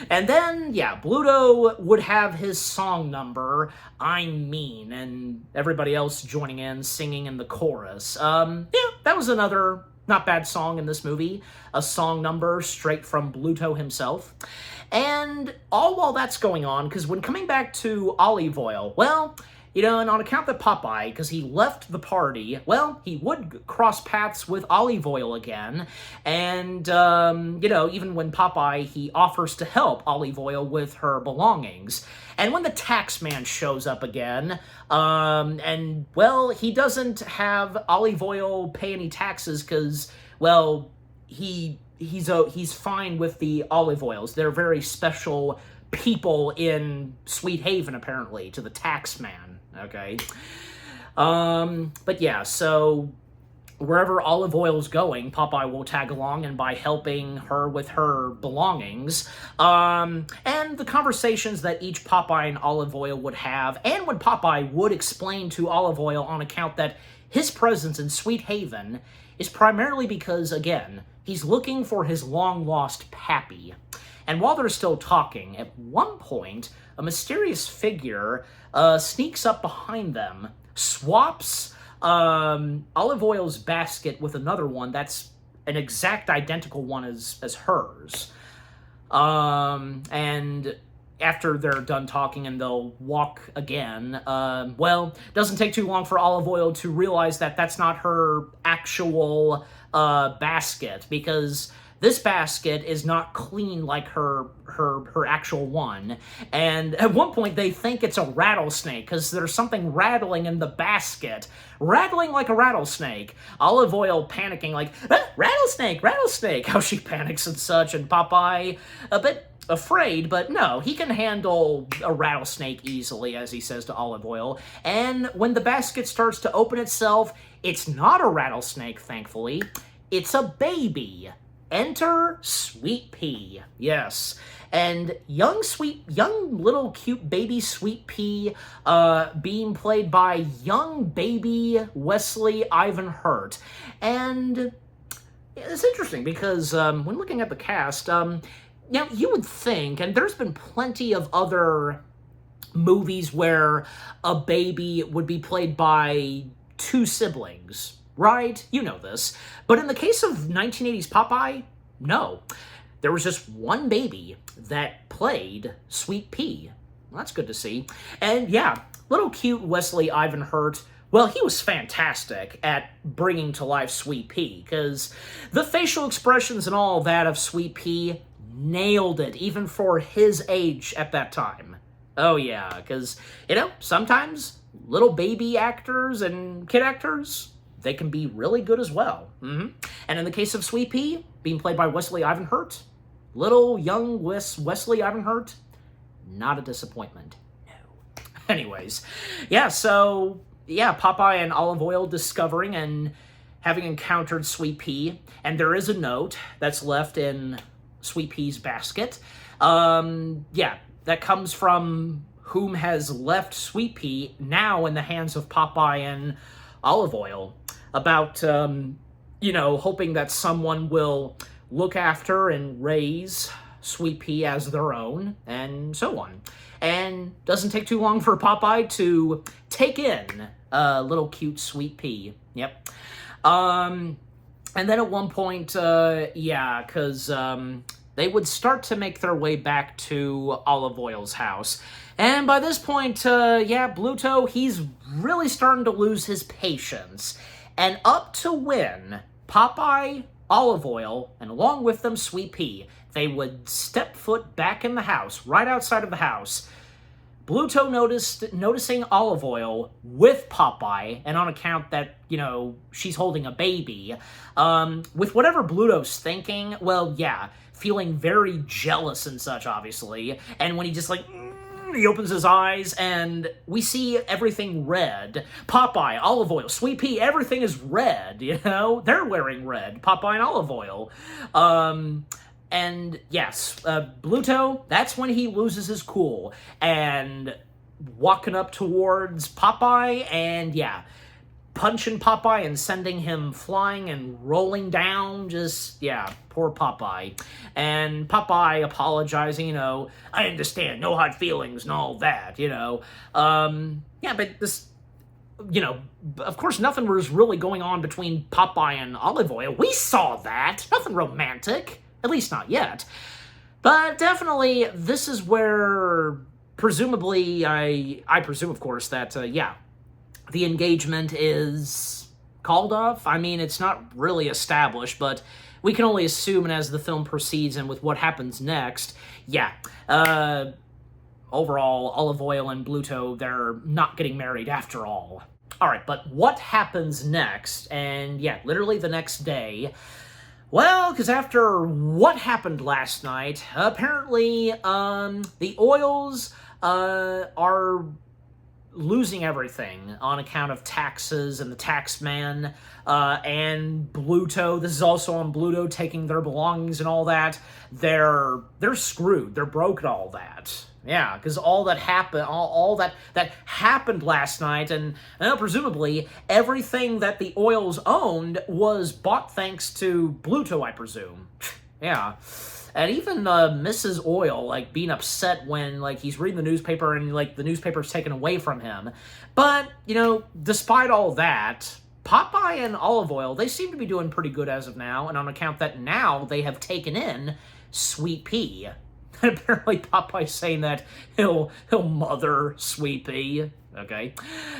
And then, yeah, Bluto would have his song number, I'm Mean, and everybody else joining in, singing in the chorus. Yeah, that was another not bad song in this movie. A song number straight from Bluto himself. And all while that's going on, because when coming back to Olive Oil, well, and on account that Popeye, because he left the party, well, he would cross paths with Olive Oil again, and, even when Popeye, he offers to help Olive Oil with her belongings. And when the tax man shows up again, and, well, he doesn't have Olive Oil pay any taxes because, well, he's fine with the Olive Oils. They're very special people in Sweet Haven, apparently, to the tax man, okay? But yeah, so wherever Olive Oil's going, Popeye will tag along, and by helping her with her belongings, and the conversations that each Popeye and Olive Oil would have, and when Popeye would explain to Olive Oil on account that his presence in Sweet Haven is primarily because, again, he's looking for his long-lost Pappy. And while they're still talking, at one point, a mysterious figure sneaks up behind them, swaps Olive Oil's basket with another one that's an exact identical one as hers. And after they're done talking and they'll walk again, well, doesn't take too long for Olive Oil to realize that that's not her actual basket, because this basket is not clean like her actual one. And at one point, they think it's a rattlesnake, because there's something rattling in the basket. Rattling like a rattlesnake. Olive Oil panicking like, rattlesnake, rattlesnake! How she panics and such, and Popeye a bit afraid, but no, he can handle a rattlesnake easily, as he says to Olive Oil. And when the basket starts to open itself, it's not a rattlesnake, thankfully. It's a baby. Enter Sweet Pea. Yes. And young little cute baby Sweet Pea being played by young baby Wesley Ivan Hurt. And it's interesting because when looking at the cast, now you would think, and there's been plenty of other movies where a baby would be played by two siblings, right? You know this. But in the case of 1980s Popeye, no. There was just one baby that played Sweet Pea. Well, that's good to see. And yeah, little cute Wesley Ivan Hurt, well, he was fantastic at bringing to life Sweet Pea, because the facial expressions and all that of Sweet Pea nailed it, even for his age at that time. Oh yeah, because, sometimes little baby actors and kid actors, they can be really good as well. And in the case of Sweet Pea, being played by Wesley Ivanhurt, little young Wesley Ivanhurt, not a disappointment. No. Anyways, yeah, so, yeah, Popeye and Olive Oyl discovering and having encountered Sweet Pea, and there is a note that's left in Sweet Pea's basket. Yeah, that comes from whom has left Sweet Pea, now in the hands of Popeye and Olive Oyl, about, hoping that someone will look after and raise Sweet Pea as their own, and so on. And doesn't take too long for Popeye to take in little cute Sweet Pea. Yep. And then at one point, because they would start to make their way back to Olive Oyl's house. And by this point, Bluto, he's really starting to lose his patience. And up to when Popeye, Olive Oyl, and along with them Sweet Pea, they would step foot back in the house, right outside of the house, Bluto noticing Olive Oyl with Popeye, and on account that, she's holding a baby, with whatever Bluto's thinking, feeling very jealous and such, obviously, and when he just, he opens his eyes, and we see everything red. Popeye, Olive Oyl, Sweet Pea, everything is red, They're wearing red, Popeye and Olive Oyl. And yes, Bluto, that's when he loses his cool, and walking up towards Popeye, and punching Popeye and sending him flying and rolling down, poor Popeye. And Popeye apologizing, I understand, no hard feelings and all that, but this, of course nothing was really going on between Popeye and Olive Oyl. We saw that, nothing romantic. At least not yet. But definitely, this is where, presumably, I presume, of course, that, the engagement is called off. I mean, it's not really established, but we can only assume, and as the film proceeds and with what happens next, overall, Olive Oyl and Bluto, they're not getting married after all. All right, but what happens next? And, literally the next day, well, because after what happened last night, apparently, the Oyls, are losing everything on account of taxes and the tax man, and Bluto. This is also on Bluto taking their belongings and all that. They're screwed. They're broke and all that. Yeah, because all that happened, all that happened last night, and presumably everything that the Oyls owned was bought thanks to Bluto, I presume. Yeah. And even Mrs. Oyl, being upset when, he's reading the newspaper and, the newspaper's taken away from him. But, despite all that, Popeye and Olive Oyl, they seem to be doing pretty good as of now, and on account that now they have taken in Sweet Pea. And apparently Popeye's saying that he'll mother Sweet Pea. Okay.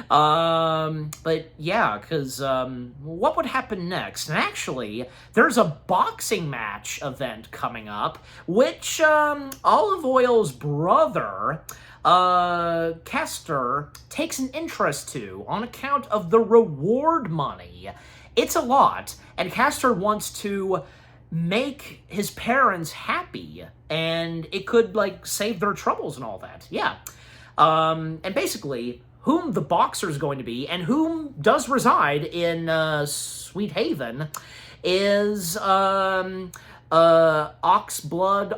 But yeah, because what would happen next? And actually, there's a boxing match event coming up, which Olive Oyl's brother, Castor, takes an interest to on account of the reward money. It's a lot, and Castor wants to make his parents happy, and it could, save their troubles and all that. Yeah. And basically, whom the boxer is going to be, and whom does reside in Sweet Haven, is Oxblood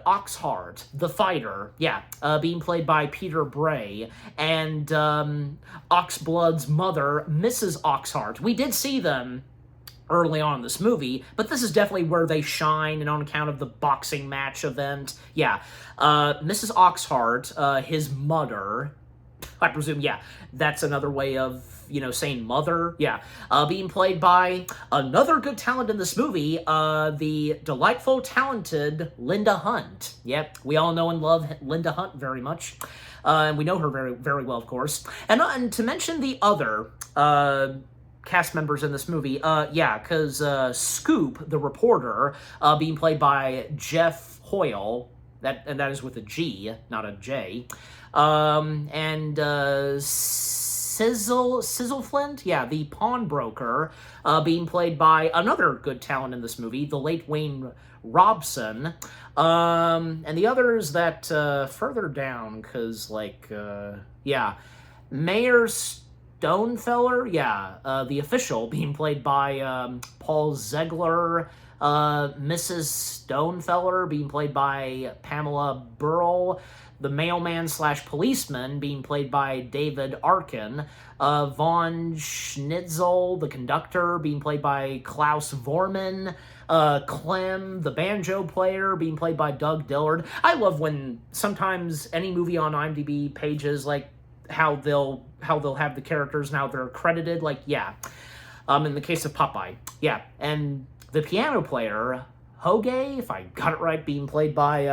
Oxheart, the fighter. Yeah, being played by Peter Bray, and Oxblood's mother, Mrs. Oxheart. We did see them early on in this movie, but this is definitely where they shine, and on account of the boxing match event. Yeah, Mrs. Oxheart, his mother, I presume, that's another way of, saying mother. Yeah, being played by another good talent in this movie, the delightful, talented Linda Hunt. Yep, we all know and love Linda Hunt very much. And we know her very, very well, of course. And to mention the other cast members in this movie, because Scoop, the reporter, being played by Jeff Hoyle, and that is with a G, not a J, and Sizzleflint, yeah, the pawnbroker, being played by another good talent in this movie, the late Wayne Robson. And the others that further down, because, like, yeah, Mayor Stonefeller, yeah, the official, being played by Paul Zegler. Mrs. Stonefeller being played by Pamela Burrell. The mailman slash policeman being played by David Arkin. Von Schnitzel, the conductor, being played by Klaus Vormann. Clem, the banjo player, being played by Doug Dillard. I love when sometimes any movie on IMDb pages, like, how they'll have the characters now they're credited, like, yeah. In the case of Popeye, yeah. And the piano player, Hoge, if I got it right, being played by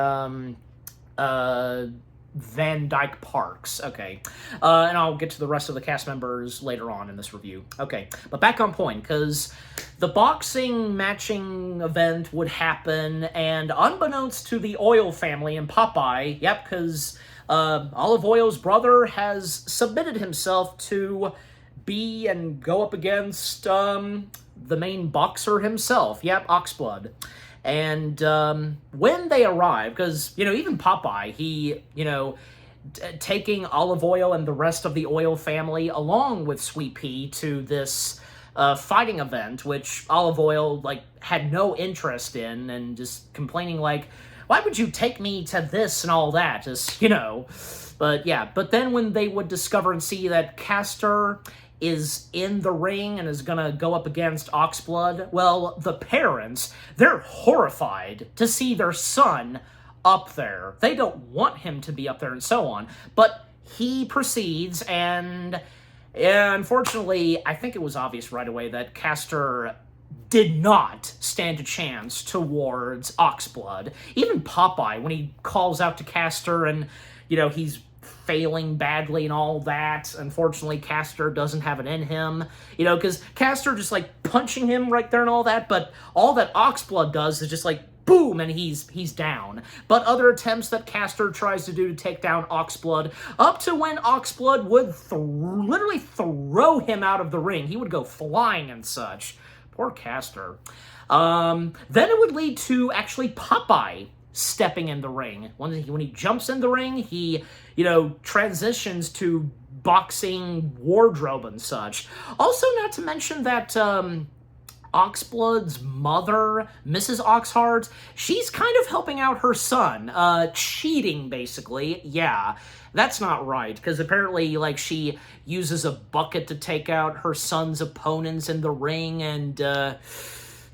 Van Dyke Parks. Okay. And I'll get to the rest of the cast members later on in this review. Okay. But back on point, because the boxing matching event would happen, and unbeknownst to the Oil family and Popeye, yep, because Olive Oil's brother has submitted himself to be and go up against the main boxer himself, yep, Oxblood. And when they arrive, because, you know, even Popeye, he, you know, taking Olive Oil and the rest of the Oil family along with Sweet Pea to this fighting event, which Olive Oil, like, had no interest in, and just complaining, like, why would you take me to this and all that, just, you know. But, yeah, but then when they would discover and see that Castor is in the ring and is gonna go up against Oxblood, well, the parents, they're horrified to see their son up there. They don't want him to be up there and so on, but he proceeds, and unfortunately, I think it was obvious right away that Castor did not stand a chance towards Oxblood. Even Popeye, when he calls out to Castor and, you know, he's failing badly and all that, unfortunately, Castor doesn't have it in him, you know, because Castor just, like, punching him right there and all that, but all that Oxblood does is just, like, boom, and he's down. But other attempts that Castor tries to do to take down Oxblood, up to when Oxblood would literally throw him out of the ring. He would go flying and such. Poor Castor. Then it would lead to, actually, Popeye stepping in the ring. When he jumps in the ring, he, you know, transitions to boxing wardrobe and such. Also, not to mention that Oxblood's mother, Mrs. Oxheart, she's kind of helping out her son, cheating, basically. Yeah, that's not right, because apparently, like, she uses a bucket to take out her son's opponents in the ring, and,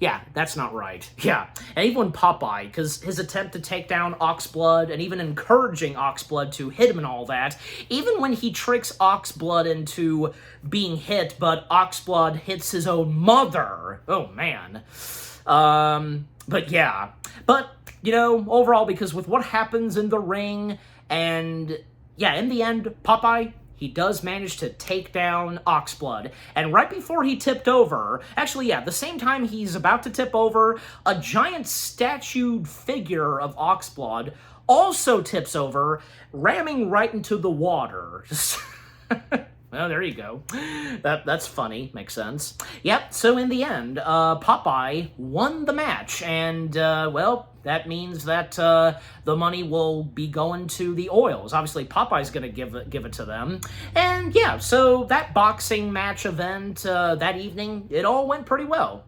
yeah, that's not right. Yeah, and even Popeye, because his attempt to take down Oxblood, and even encouraging Oxblood to hit him and all that, even when he tricks Oxblood into being hit, but Oxblood hits his own mother. Oh, man. But yeah. But, you know, overall, because with what happens in the ring, and, yeah, in the end, Popeye, he does manage to take down Oxblood. And right before he tipped over, actually, yeah, the same time he's about to tip over, a giant statued figure of Oxblood also tips over, ramming right into the water. Well, there you go. That's funny. Makes sense. Yep, so in the end, Popeye won the match, and, well, that means that the money will be going to the Oils. Obviously, Popeye's going to give it to them. And, yeah, so that boxing match event that evening, it all went pretty well.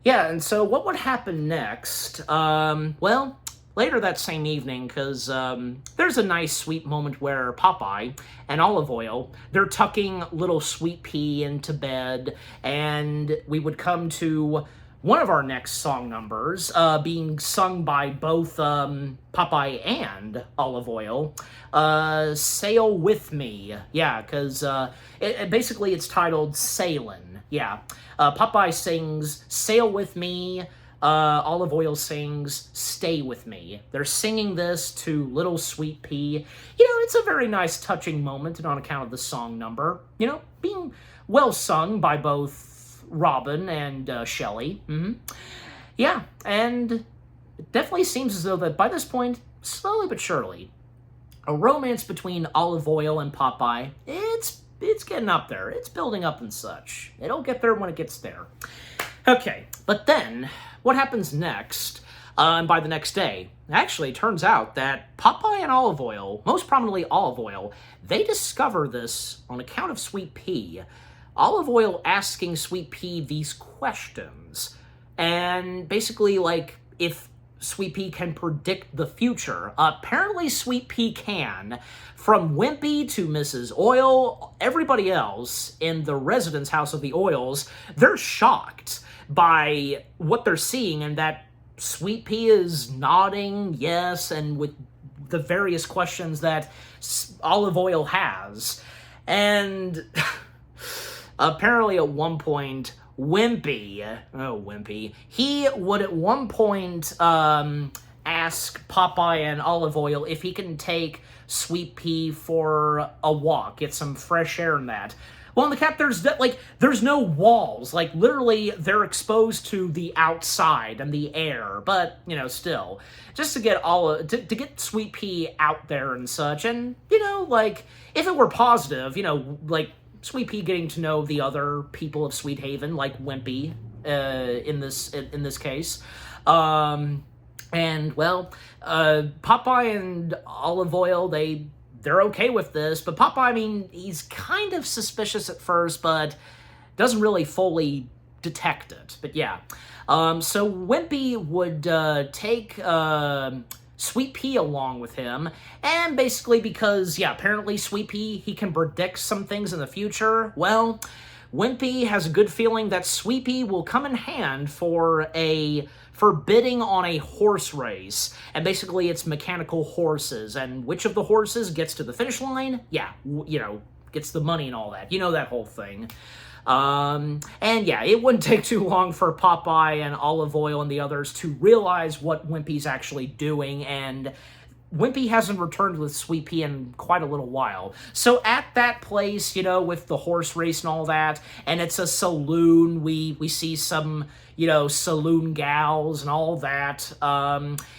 Yeah, and so what would happen next? Well, later that same evening, because there's a nice, sweet moment where Popeye and Olive Oil, they're tucking little Sweet Pea into bed, and we would come to one of our next song numbers, being sung by both Popeye and Olive Oil, Sail With Me. Yeah, because basically it's titled Sailin'. Yeah. Popeye sings Sail With Me, Olive Oil sings Stay With Me. They're singing this to Little Sweet Pea. You know, it's a very nice, touching moment, and on account of the song number, you know, being well sung by both Robin and Shelley. Yeah, and it definitely seems as though that by this point, slowly but surely, a romance between Olive Oil and Popeye, it's it's getting up there. It's building up and such. It'll get there when it gets there. Okay, but then, what happens next? And by the next day, actually, it turns out that Popeye and Olive Oyl, most prominently Olive Oyl, they discover this on account of Sweet Pea. Olive Oyl asking Sweet Pea these questions, and basically, like, if Sweet Pea can predict the future. Apparently Sweet Pea can. From Wimpy to Mrs. Oyl, everybody else in the residence house of the Oyls, they're shocked by what they're seeing, and that Sweet Pea is nodding yes, and with the various questions that Olive Oyl has. And apparently at one point, Wimpy, he would at one point ask Popeye and Olive Oyl if he can take Sweet Pea for a walk, get some fresh air and that. Well, in the cap, there's no walls. Like, literally, they're exposed to the outside and the air. But, you know, still, just to get to get Sweet Pea out there and such. And, you know, like, if it were positive, you know, like, Sweet Pea getting to know the other people of Sweet Haven, like Wimpy, in this case. And, well, Popeye and Olive Oyl, they're okay with this, but Popeye, I mean, he's kind of suspicious at first, but doesn't really fully detect it. But yeah. So Wimpy would take Sweet Pea along with him, and basically because, yeah, apparently Sweet Pea, he can predict some things in the future, well, Wimpy has a good feeling that Sweet Pea will come in hand for bidding on a horse race. And basically it's mechanical horses, and which of the horses gets to the finish line? Yeah, you know, gets the money and all that. You know that whole thing. And yeah, it wouldn't take too long for Popeye and Olive Oyl and the others to realize what Wimpy's actually doing, and Wimpy hasn't returned with Sweet Pea in quite a little while. So at that place, you know, with the horse race and all that, and it's a saloon, we see some, you know, saloon gals and all that.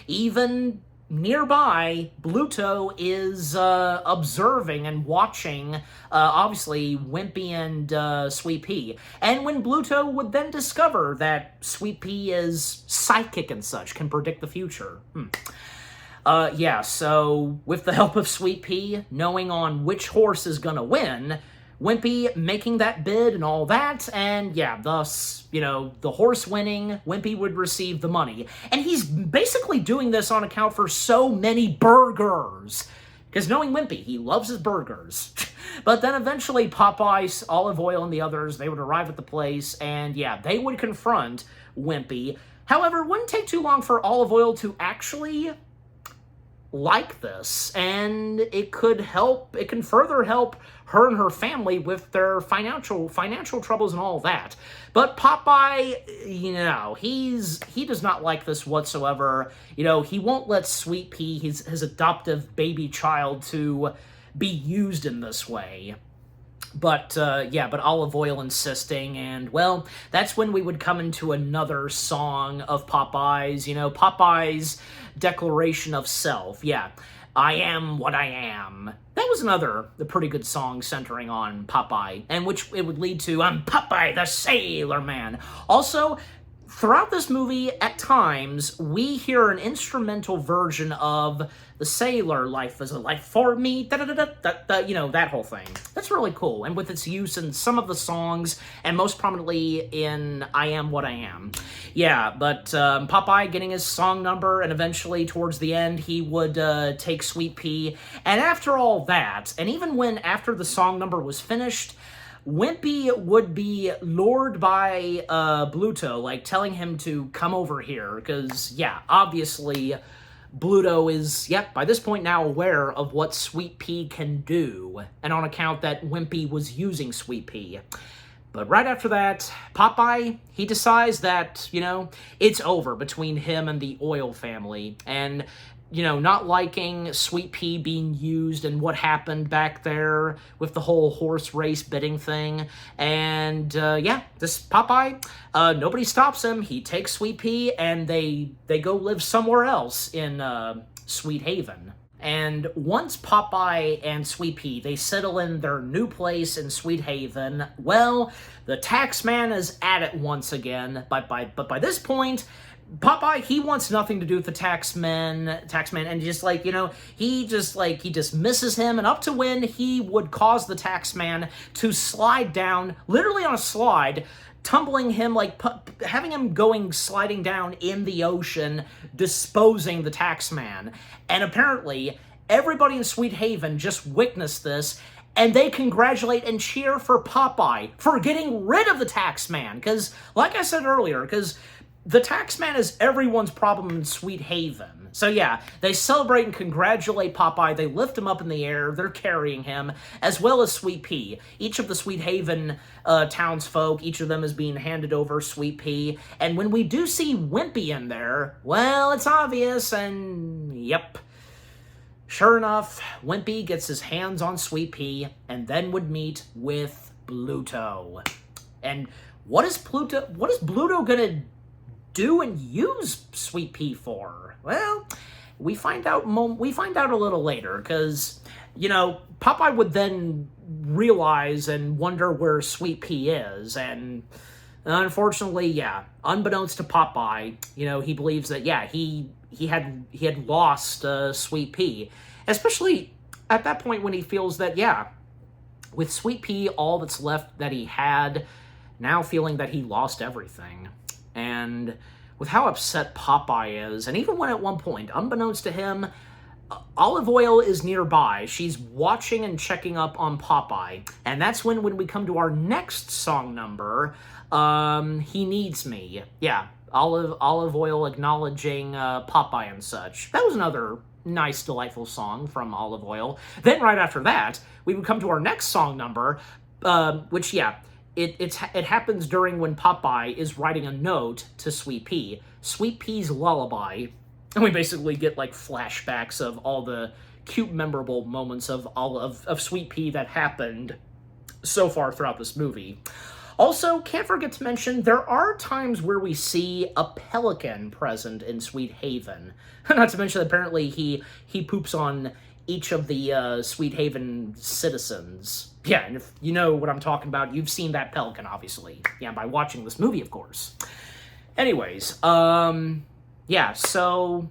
Even nearby, Bluto is observing and watching, obviously, Wimpy and Sweet Pea. And when Bluto would then discover that Sweet Pea is psychic and such, can predict the future. Yeah, so with the help of Sweet Pea, knowing on which horse is gonna win, Wimpy making that bid and all that, and yeah, thus, you know, the horse winning, Wimpy would receive the money. And he's basically doing this on account for so many burgers. Because knowing Wimpy, he loves his burgers. But then eventually Popeye, Olive Oyl, and the others, they would arrive at the place, and yeah, they would confront Wimpy. However, it wouldn't take too long for Olive Oyl to actually like this, and it can further help her and her family with their financial troubles and all that. But Popeye, you know, he does not like this whatsoever. You know, he won't let Sweet Pea, his adoptive baby child, to be used in this way. But, yeah, but Olive Oyl insisting, and, well, that's when we would come into another song of Popeye's, you know, Popeye's declaration of self, yeah. I am what I am. That was the pretty good song centering on Popeye, and which it would lead to, I'm Popeye the Sailor Man. Also, throughout this movie, at times, we hear an instrumental version of the Sailor, Life is a Life for Me, you know, that whole thing. That's really cool, and with its use in some of the songs, and most prominently in I Am What I Am. Yeah, but Popeye getting his song number, and eventually, towards the end, he would take Sweet Pea, and after all that, and even when after the song number was finished, Wimpy would be lured by Bluto, like telling him to come over here, because, yeah, obviously Bluto is, yep, by this point now aware of what Sweet Pea can do, and on account that Wimpy was using Sweet Pea. But right after that, Popeye, he decides that, you know, it's over between him and the Oyl family, and, you know, not liking Sweet Pea being used and what happened back there with the whole horse race bidding thing. And, yeah, this Popeye, nobody stops him. He takes Sweet Pea, and they go live somewhere else in Sweet Haven. And once Popeye and Sweet Pea, they settle in their new place in Sweet Haven, well, the taxman is at it once again. But by this point, Popeye, he wants nothing to do with the taxman, and just like, he dismisses him, and up to when he would cause the taxman to slide down, literally on a slide, tumbling him, having him sliding down in the ocean, disposing the taxman. And apparently, everybody in Sweet Haven just witnessed this, and they congratulate and cheer for Popeye for getting rid of the taxman. Because, like I said earlier, because the taxman is everyone's problem in Sweet Haven. So yeah, they celebrate and congratulate Popeye. They lift him up in the air. They're carrying him, as well as Sweet Pea. Each of the Sweet Haven townsfolk, each of them is being handed over Sweet Pea. And when we do see Wimpy in there, well, it's obvious, and yep. Sure enough, Wimpy gets his hands on Sweet Pea, and then would meet with Bluto. And what is Bluto gonna do and use Sweet Pea for? Well, we find out a little later, because, Popeye would then realize and wonder where Sweet Pea is, and unfortunately, yeah, unbeknownst to Popeye, he believes that, yeah, he had lost Sweet Pea, especially at that point when he feels that, yeah, with Sweet Pea, all that's left that he had, now feeling that he lost everything. And with how upset Popeye is, and even when at one point, unbeknownst to him, Olive Oyl is nearby. She's watching and checking up on Popeye. And that's when we come to our next song number, He Needs Me. Yeah, Olive Oyl acknowledging Popeye and such. That was another nice, delightful song from Olive Oyl. Then right after that, we would come to our next song number, which, yeah, It happens during when Popeye is writing a note to Sweet Pea. Sweet Pea's lullaby. And we basically get, flashbacks of all the cute, memorable moments of Sweet Pea that happened so far throughout this movie. Also, can't forget to mention, there are times where we see a pelican present in Sweet Haven. Not to mention, apparently, he poops on each of the Sweet Haven citizens. Yeah, and if you know what I'm talking about, you've seen that pelican, obviously. Yeah, by watching this movie, of course. Anyways, yeah, so,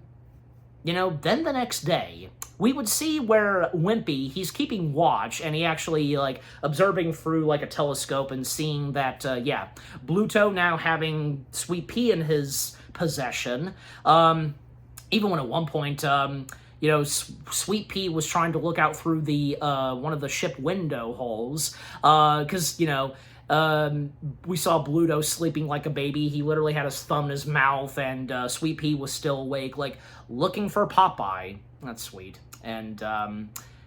then the next day, we would see where Wimpy, he's keeping watch, and he actually, observing through, a telescope and seeing that, yeah, Bluto now having Sweet Pea in his possession. Even when at one point, Sweet Pea was trying to look out through the one of the ship window holes, because, we saw Bluto sleeping like a baby. He literally had his thumb in his mouth, and Sweet Pea was still awake, looking for Popeye. That's sweet. And,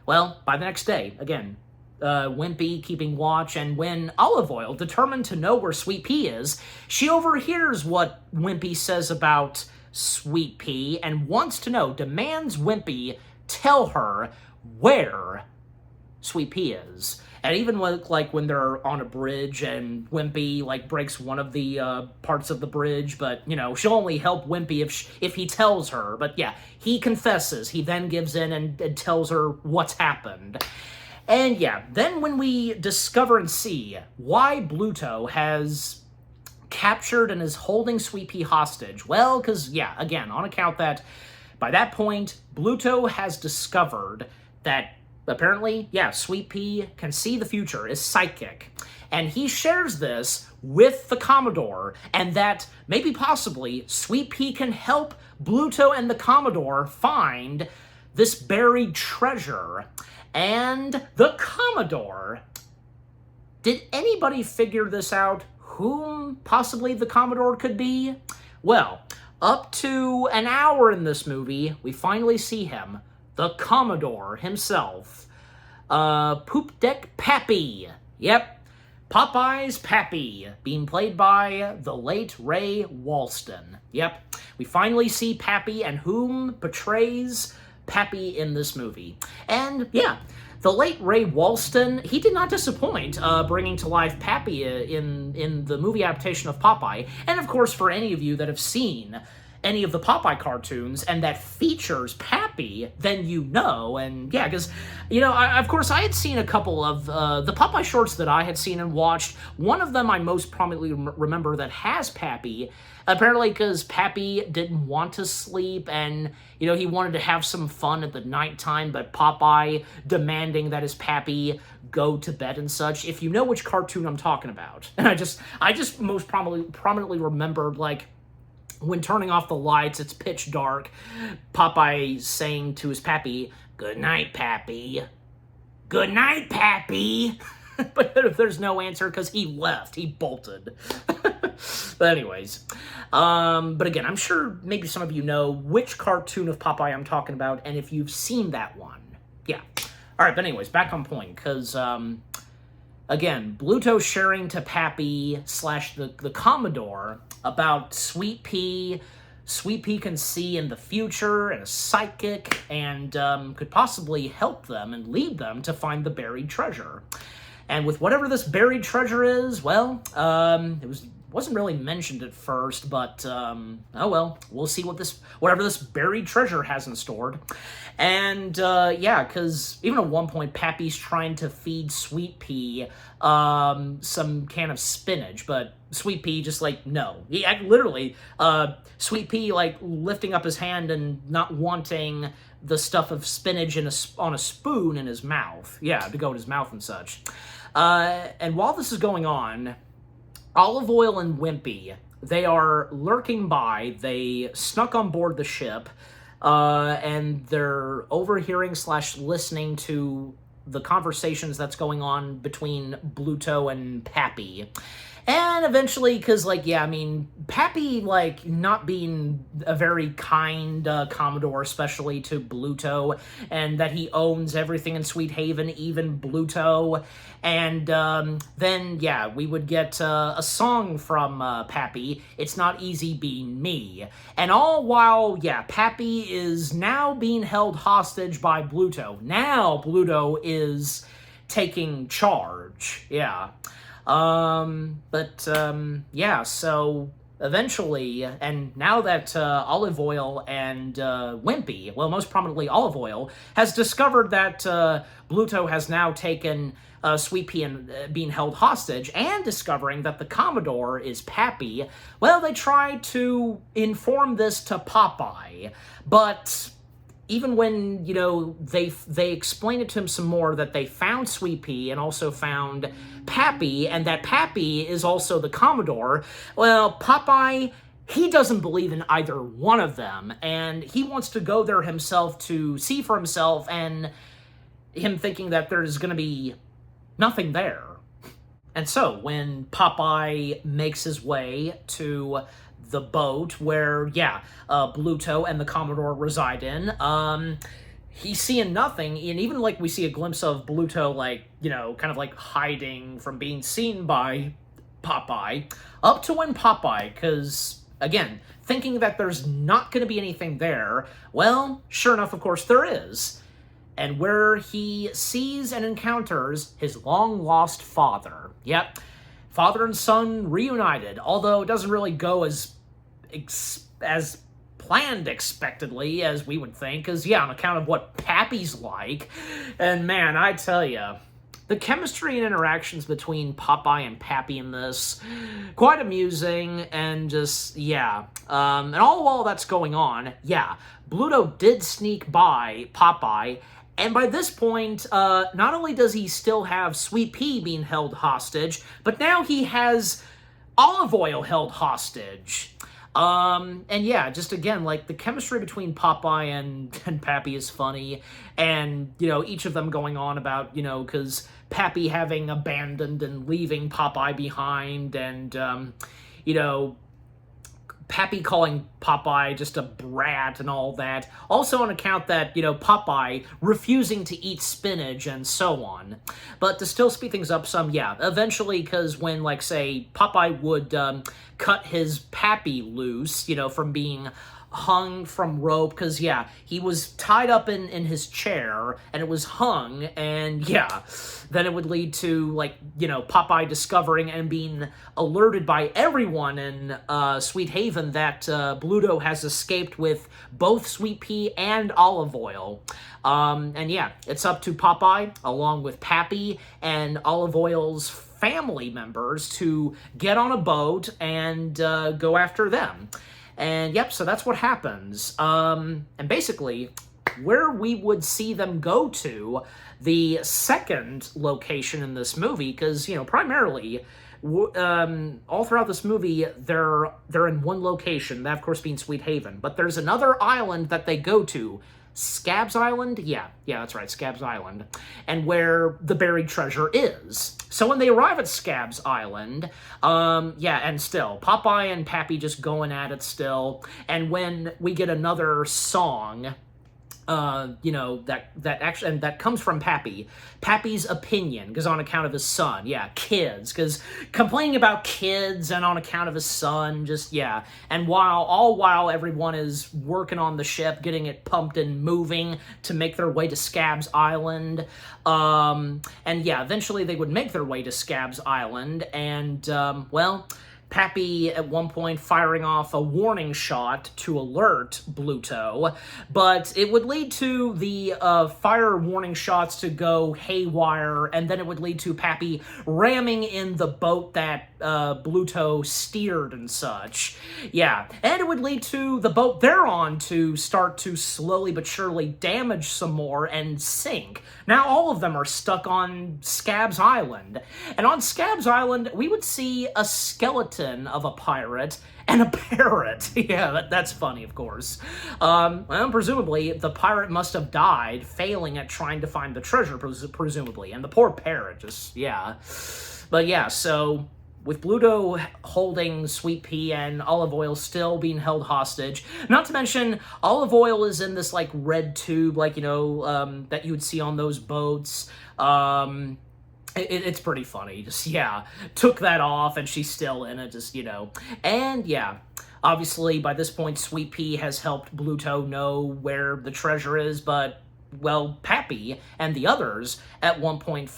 well, by the next day, again, Wimpy keeping watch, and when Olive Oyl, determined to know where Sweet Pea is, she overhears what Wimpy says about Sweet Pea and wants to know, demands Wimpy tell her where Sweet Pea is. And even when they're on a bridge and Wimpy breaks one of the parts of the bridge, but she'll only help Wimpy if he tells her. But yeah, he confesses. He then gives in and tells her what's happened. And yeah, then when we discover and see why Bluto has captured and is holding Sweet Pea hostage, well, because yeah, again, on account that by that point Bluto has discovered that apparently, yeah, Sweet Pea can see the future, is psychic. And he shares this with the Commodore, and that maybe possibly Sweet Pea can help Bluto and the Commodore find this buried treasure. And the Commodore, did anybody figure this out? Whom possibly the Commodore could be? Well, up to an hour in this movie, we finally see him. The Commodore himself. Poop Deck Pappy. Yep. Popeye's Pappy, being played by the late Ray Walston. Yep. We finally see Pappy, and whom portrays Pappy in this movie. And yeah, the late Ray Walston, he did not disappoint bringing to life Pappy in the movie adaptation of Popeye. And of course, for any of you that have seen any of the Popeye cartoons and that features Pappy, then you know. And yeah, because, of course, I had seen a couple of the Popeye shorts that I had seen and watched. One of them I most prominently remember that has Pappy, apparently because Pappy didn't want to sleep and, he wanted to have some fun at the nighttime, but Popeye demanding that his Pappy go to bed and such. If you know which cartoon I'm talking about. And I just most prominently remembered, like, when turning off the lights, it's pitch dark, Popeye saying to his Pappy, "Good night, Pappy. Good night, Pappy." But if there's no answer, because he left, he bolted. But anyways, but again, I'm sure maybe some of you know which cartoon of Popeye I'm talking about, and if you've seen that one. Yeah. All right, but anyways, back on point, because, again, Bluto sharing to Pappy / the Commodore about Sweet Pea. Sweet Pea can see in the future and is psychic and could possibly help them and lead them to find the buried treasure. And with whatever this buried treasure is, well, it wasn't really mentioned at first, but oh well, we'll see whatever this buried treasure has in store. And yeah, because even at one point, Pappy's trying to feed Sweet Pea some can of spinach, but Sweet Pea just like, no. Literally, Sweet Pea like lifting up his hand and not wanting the stuff of spinach on a spoon in his mouth. Yeah, to go in his mouth and such. And while this is going on, Olive Oyl and Wimpy, they are lurking by. They snuck on board the ship, and they're overhearing / listening to the conversations that's going on between Bluto and Pappy. And eventually, because, like, yeah, I mean, Pappy, like, not being a very kind Commodore, especially to Bluto, and that he owns everything in Sweet Haven, even Bluto. And then, yeah, we would get a song from Pappy, "It's Not Easy Being Me." And all while, yeah, Pappy is now being held hostage by Bluto. Now Bluto is taking charge, yeah. Yeah, so eventually, and now that Olive Oyl and Wimpy, well, most prominently Olive Oyl, has discovered that Bluto has now taken Sweet Pea and being held hostage, and discovering that the Commodore is Pappy, well, they try to inform this to Popeye, but even when, they explain it to him some more that they found Sweet Pea and also found Pappy, and that Pappy is also the Commodore, well, Popeye, he doesn't believe in either one of them, and he wants to go there himself to see for himself, and him thinking that there's going to be nothing there. And so, when Popeye makes his way to the boat where, yeah, Bluto and the Commodore reside in, he's seeing nothing, and even, like, we see a glimpse of Bluto, like, kind of, like, hiding from being seen by Popeye, up to when Popeye, because, again, thinking that there's not going to be anything there, well, sure enough, of course, there is. And where he sees and encounters his long-lost father. Yep, father and son reunited, although it doesn't really go as planned expectedly as we would think, because, yeah, on account of what Pappy's like. And, man, I tell ya, the chemistry and interactions between Popeye and Pappy in this, quite amusing, and just, yeah. And all while that's going on, yeah, Bluto did sneak by Popeye, and by this point, not only does he still have Sweet Pea being held hostage, but now he has Olive Oyl held hostage. And yeah, just again, like, the chemistry between Popeye and Pappy is funny, and, each of them going on about, because Pappy having abandoned and leaving Popeye behind, and, Pappy calling Popeye just a brat and all that. Also on account that, Popeye refusing to eat spinach and so on. But to still speed things up some, yeah, eventually, because when, like, say, Popeye would cut his Pappy loose, from being hung from rope, because, yeah, he was tied up in his chair, and it was hung, and, yeah, then it would lead to, like, you know, Popeye discovering and being alerted by everyone in Sweet Haven that Bluto has escaped with both Sweet Pea and Olive Oyl. And yeah, it's up to Popeye, along with Pappy and Olive Oyl's family members, to get on a boat and go after them. And yep, so that's what happens. And basically, where we would see them go to, the second location in this movie, because, you know, primarily, all throughout this movie, they're in one location, that of course being Sweet Haven, but there's another island that they go to, Scabs Island? Yeah, that's right, Scabs Island, and where the buried treasure is. So when they arrive at Scabs Island, yeah, and still, Popeye and Pappy just going at it still, and when we get another song, you know, that comes from Pappy. Pappy's opinion, because on account of his son, yeah, kids, because complaining about kids and on account of his son, just, yeah, and while everyone is working on the ship, getting it pumped and moving to make their way to Scabs Island, and yeah, eventually they would make their way to Scabs Island, and, well, Pappy at one point firing off a warning shot to alert Bluto, but it would lead to the fire warning shots to go haywire, and then it would lead to Pappy ramming in the boat that Bluto steered and such. Yeah, and it would lead to the boat they're on to start to slowly but surely damage some more and sink. Now all of them are stuck on Scabs Island, and on Scabs Island we would see a skeleton of a pirate and a parrot. Yeah, that's funny, of course. Well, presumably, the pirate must have died, failing at trying to find the treasure, presumably, and the poor parrot just, yeah. But yeah, so with Bluto holding Sweet Pea and Olive Oyl still being held hostage, not to mention, Olive Oyl is in this, like, red tube, like, you know, that you would see on those boats, It's pretty funny, just, yeah, took that off, and she's still in it, just, you know, and, yeah, obviously, by this point, Sweet Pea has helped Bluto know where the treasure is, but, well, Pappy and the others, at one point,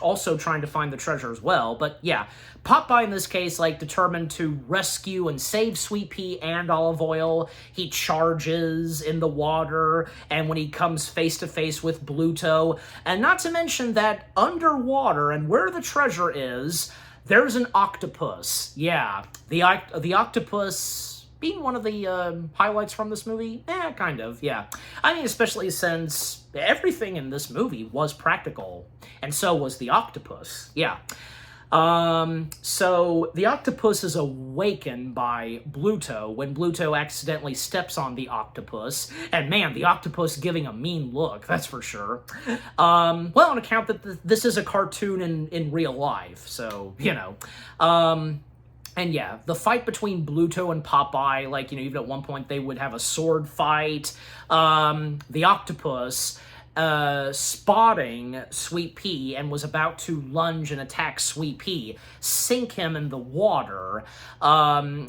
also trying to find the treasure as well, but, yeah, Popeye, in this case, like, determined to rescue and save Sweet Pea and Olive Oyl. He charges in the water, and when he comes face-to-face with Bluto, and not to mention that underwater, and where the treasure is, there's an octopus. Yeah, the octopus being one of the highlights from this movie? Kind of, yeah. I mean, especially since everything in this movie was practical, and so was the octopus, yeah. So the octopus is awakened by Bluto when Bluto accidentally steps on the octopus, and man, the octopus giving a mean look, that's for sure. Well, on account that this is a cartoon in real life, so, you know. And yeah, the fight between Bluto and Popeye, like, you know, even at one point they would have a sword fight. The octopus spotting Sweet Pea and was about to lunge and attack Sweet Pea, sink him in the water, well,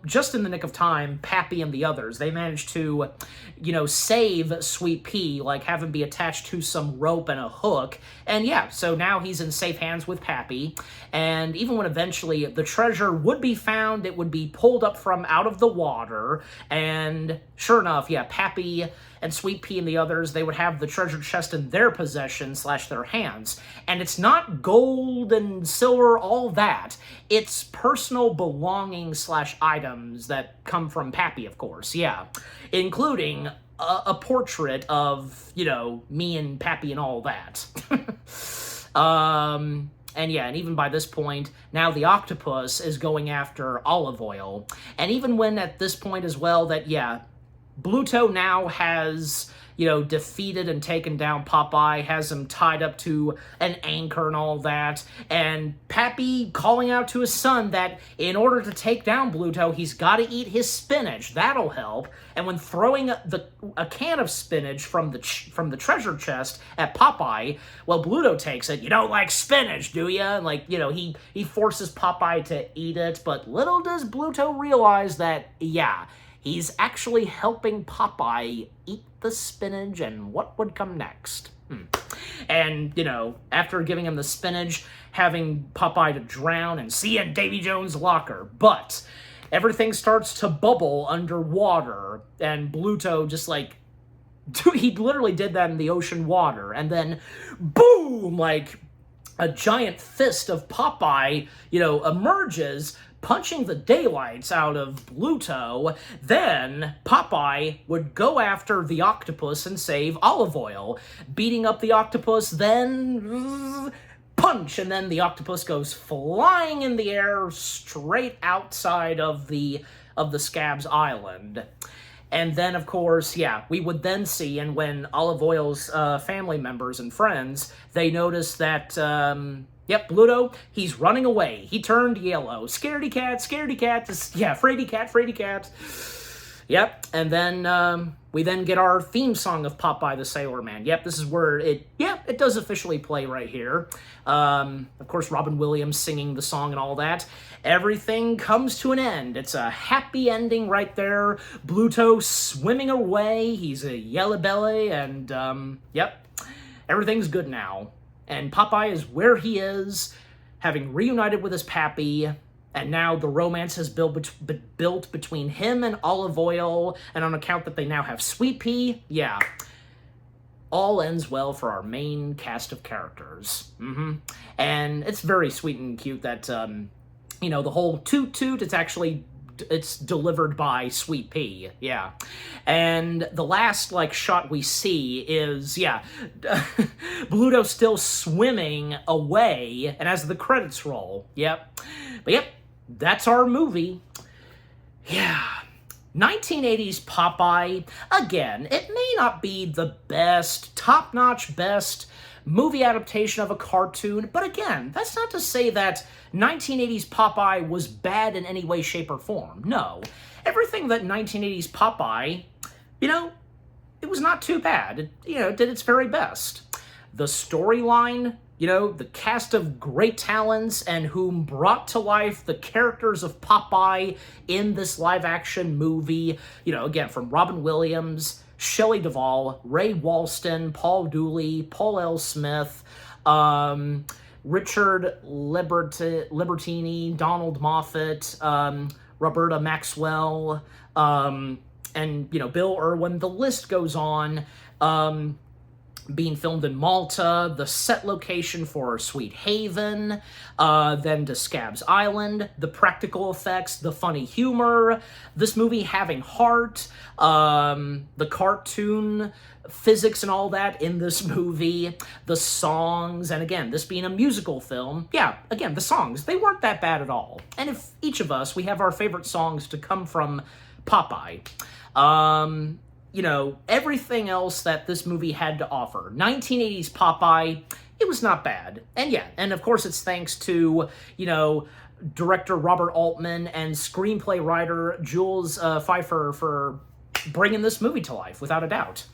just in the nick of time, Pappy and the others, they managed to, you know, save Sweet Pea, like have him be attached to some rope and a hook, and yeah, so now he's in safe hands with Pappy, and even when eventually the treasure would be found, it would be pulled up from out of the water, and sure enough, yeah, Pappy and Sweet Pea and the others, they would have the treasure chest in their possession / their hands. And it's not gold and silver, all that. It's personal belongings / items that come from Pappy, of course, yeah. Including a portrait of, you know, me and Pappy and all that. And yeah, and even by this point, now the octopus is going after Olive Oyl. And even when at this point as well that, yeah, Bluto now has defeated and taken down Popeye, has him tied up to an anchor and all that, and Pappy calling out to his son that in order to take down Bluto, he's got to eat his spinach. That'll help. And when throwing a can of spinach from the treasure chest at Popeye, well, Bluto takes it. You don't like spinach, do you? And he forces Popeye to eat it, but little does Bluto realize that, yeah, he's actually helping Popeye eat the spinach and what would come next. And, after giving him the spinach, having Popeye to drown and see you in Davy Jones' locker. But everything starts to bubble underwater, and Bluto just dude, he literally did that in the ocean water, and then boom, a giant fist of Popeye, emerges, punching the daylights out of Bluto. Then Popeye would go after the octopus and save Olive Oyl, beating up the octopus, then punch, and then the octopus goes flying in the air straight outside of the Scabs Island. And then, of course, yeah, we would then see, and when Olive Oyl's family members and friends, they notice that, yep, Bluto, he's running away. He turned yellow. Scaredy cat, fraidy cat. Yep, and then we then get our theme song of Popeye the Sailor Man. Yep, this is where it does officially play right here. Of course, Robin Williams singing the song and all that. Everything comes to an end. It's a happy ending right there. Bluto swimming away. He's a yellow belly, and yep, everything's good now. And Popeye is where he is, having reunited with his pappy. And now the romance has built between him and Olive Oyl, and on account that they now have Sweet Pea, yeah, all ends well for our main cast of characters. And it's very sweet and cute that, the whole toot toot, it's delivered by Sweet Pea, yeah. And the last, shot we see is, yeah, Bluto still swimming away, and as the credits roll, yep. But yep, that's our movie. Yeah. 1980s Popeye, again, it may not be the best, top-notch best movie adaptation of a cartoon, but again, that's not to say that 1980s Popeye was bad in any way, shape, or form. No. Everything that 1980s Popeye, it was not too bad. It, did its very best. The storyline, the cast of great talents and whom brought to life the characters of Popeye in this live-action movie, again, from Robin Williams, Shelley Duvall, Ray Walston, Paul Dooley, Paul L. Smith, Richard Libertini, Donald Moffat, Roberta Maxwell, and, Bill Irwin. The list goes on. Being filmed in Malta, the set location for Sweet Haven, then to Scabs Island, the practical effects, the funny humor, this movie having heart, the cartoon physics and all that in this movie, the songs, and again, this being a musical film, yeah, again, the songs, they weren't that bad at all. And if each of us, we have our favorite songs to come from Popeye. Everything else that this movie had to offer. 1980s Popeye, it was not bad. And yeah, and of course it's thanks to, director Robert Altman and screenplay writer Jules Pfeiffer for bringing this movie to life, without a doubt.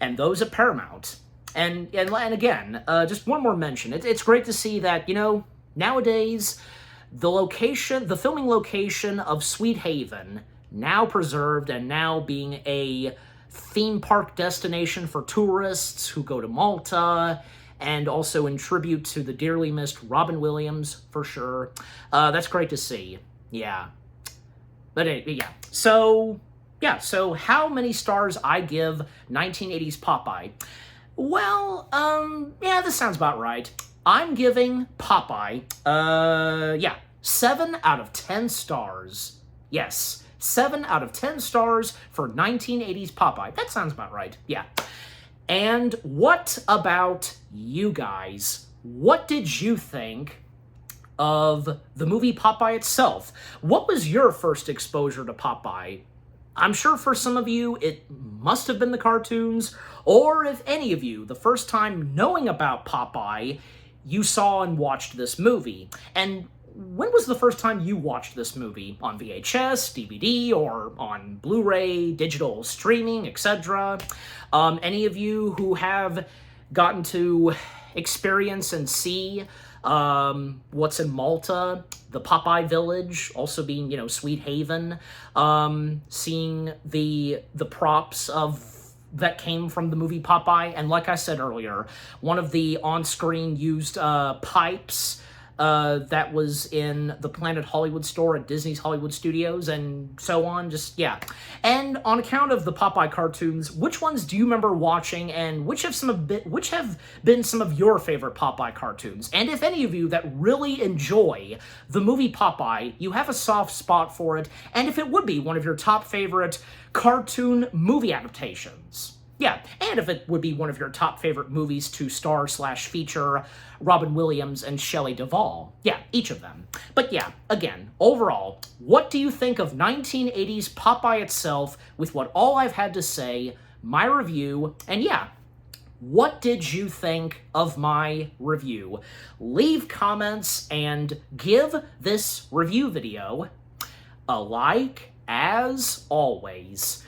And those at Paramount. And again, just one more mention. It's great to see that, nowadays, the filming location of Sweet Haven, now preserved and now being a theme park destination for tourists who go to Malta, and also in tribute to the dearly missed Robin Williams, for sure. That's great to see. Yeah. But yeah. So how many stars I give 1980s Popeye? Well, yeah, this sounds about right. I'm giving Popeye, 7 out of 10 stars. Yes. 7 out of 10 stars for 1980s Popeye. That sounds about right, yeah. And what about you guys? What did you think of the movie Popeye itself? What was your first exposure to Popeye? I'm sure for some of you, it must have been the cartoons, or if any of you, the first time knowing about Popeye, you saw and watched this movie. And when was the first time you watched this movie? On VHS, DVD, or on Blu-ray, digital streaming, etc.? Any of you who have gotten to experience and see what's in Malta, the Popeye village, also being, Sweet Haven, seeing the props that came from the movie Popeye, and like I said earlier, one of the on-screen used pipes that was in the Planet Hollywood store at Disney's Hollywood Studios, and so on, yeah. And on account of the Popeye cartoons, which ones do you remember watching, and which have been some of your favorite Popeye cartoons? And if any of you that really enjoy the movie Popeye, you have a soft spot for it, and if it would be one of your top favorite cartoon movie adaptations. Yeah, and if it would be one of your top favorite movies to star/feature Robin Williams and Shelley Duvall. Yeah, each of them. But yeah, again, overall, what do you think of 1980s Popeye itself with what all I've had to say, my review, and yeah, what did you think of my review? Leave comments and give this review video a like, as always.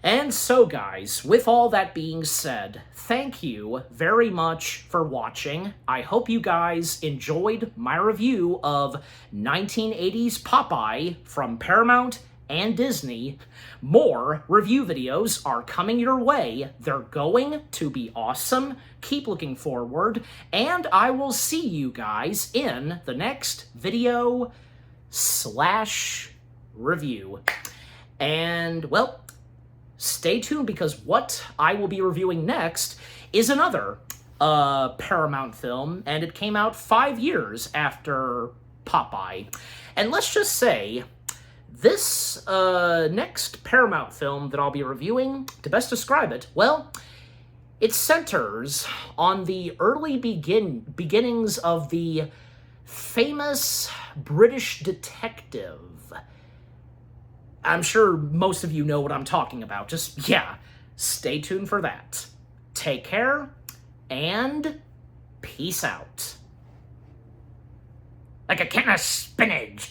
And so, guys, with all that being said, thank you very much for watching. I hope you guys enjoyed my review of 1980s Popeye from Paramount and Disney. More review videos are coming your way. They're going to be awesome. Keep looking forward, and I will see you guys in the next video/review. And, well, stay tuned, because what I will be reviewing next is another Paramount film, and it came out 5 years after Popeye. And let's just say, this next Paramount film that I'll be reviewing, to best describe it, well, it centers on the early beginnings of the famous British detective. I'm sure most of you know what I'm talking about. Just, yeah, stay tuned for that. Take care, and peace out. Like a can of spinach.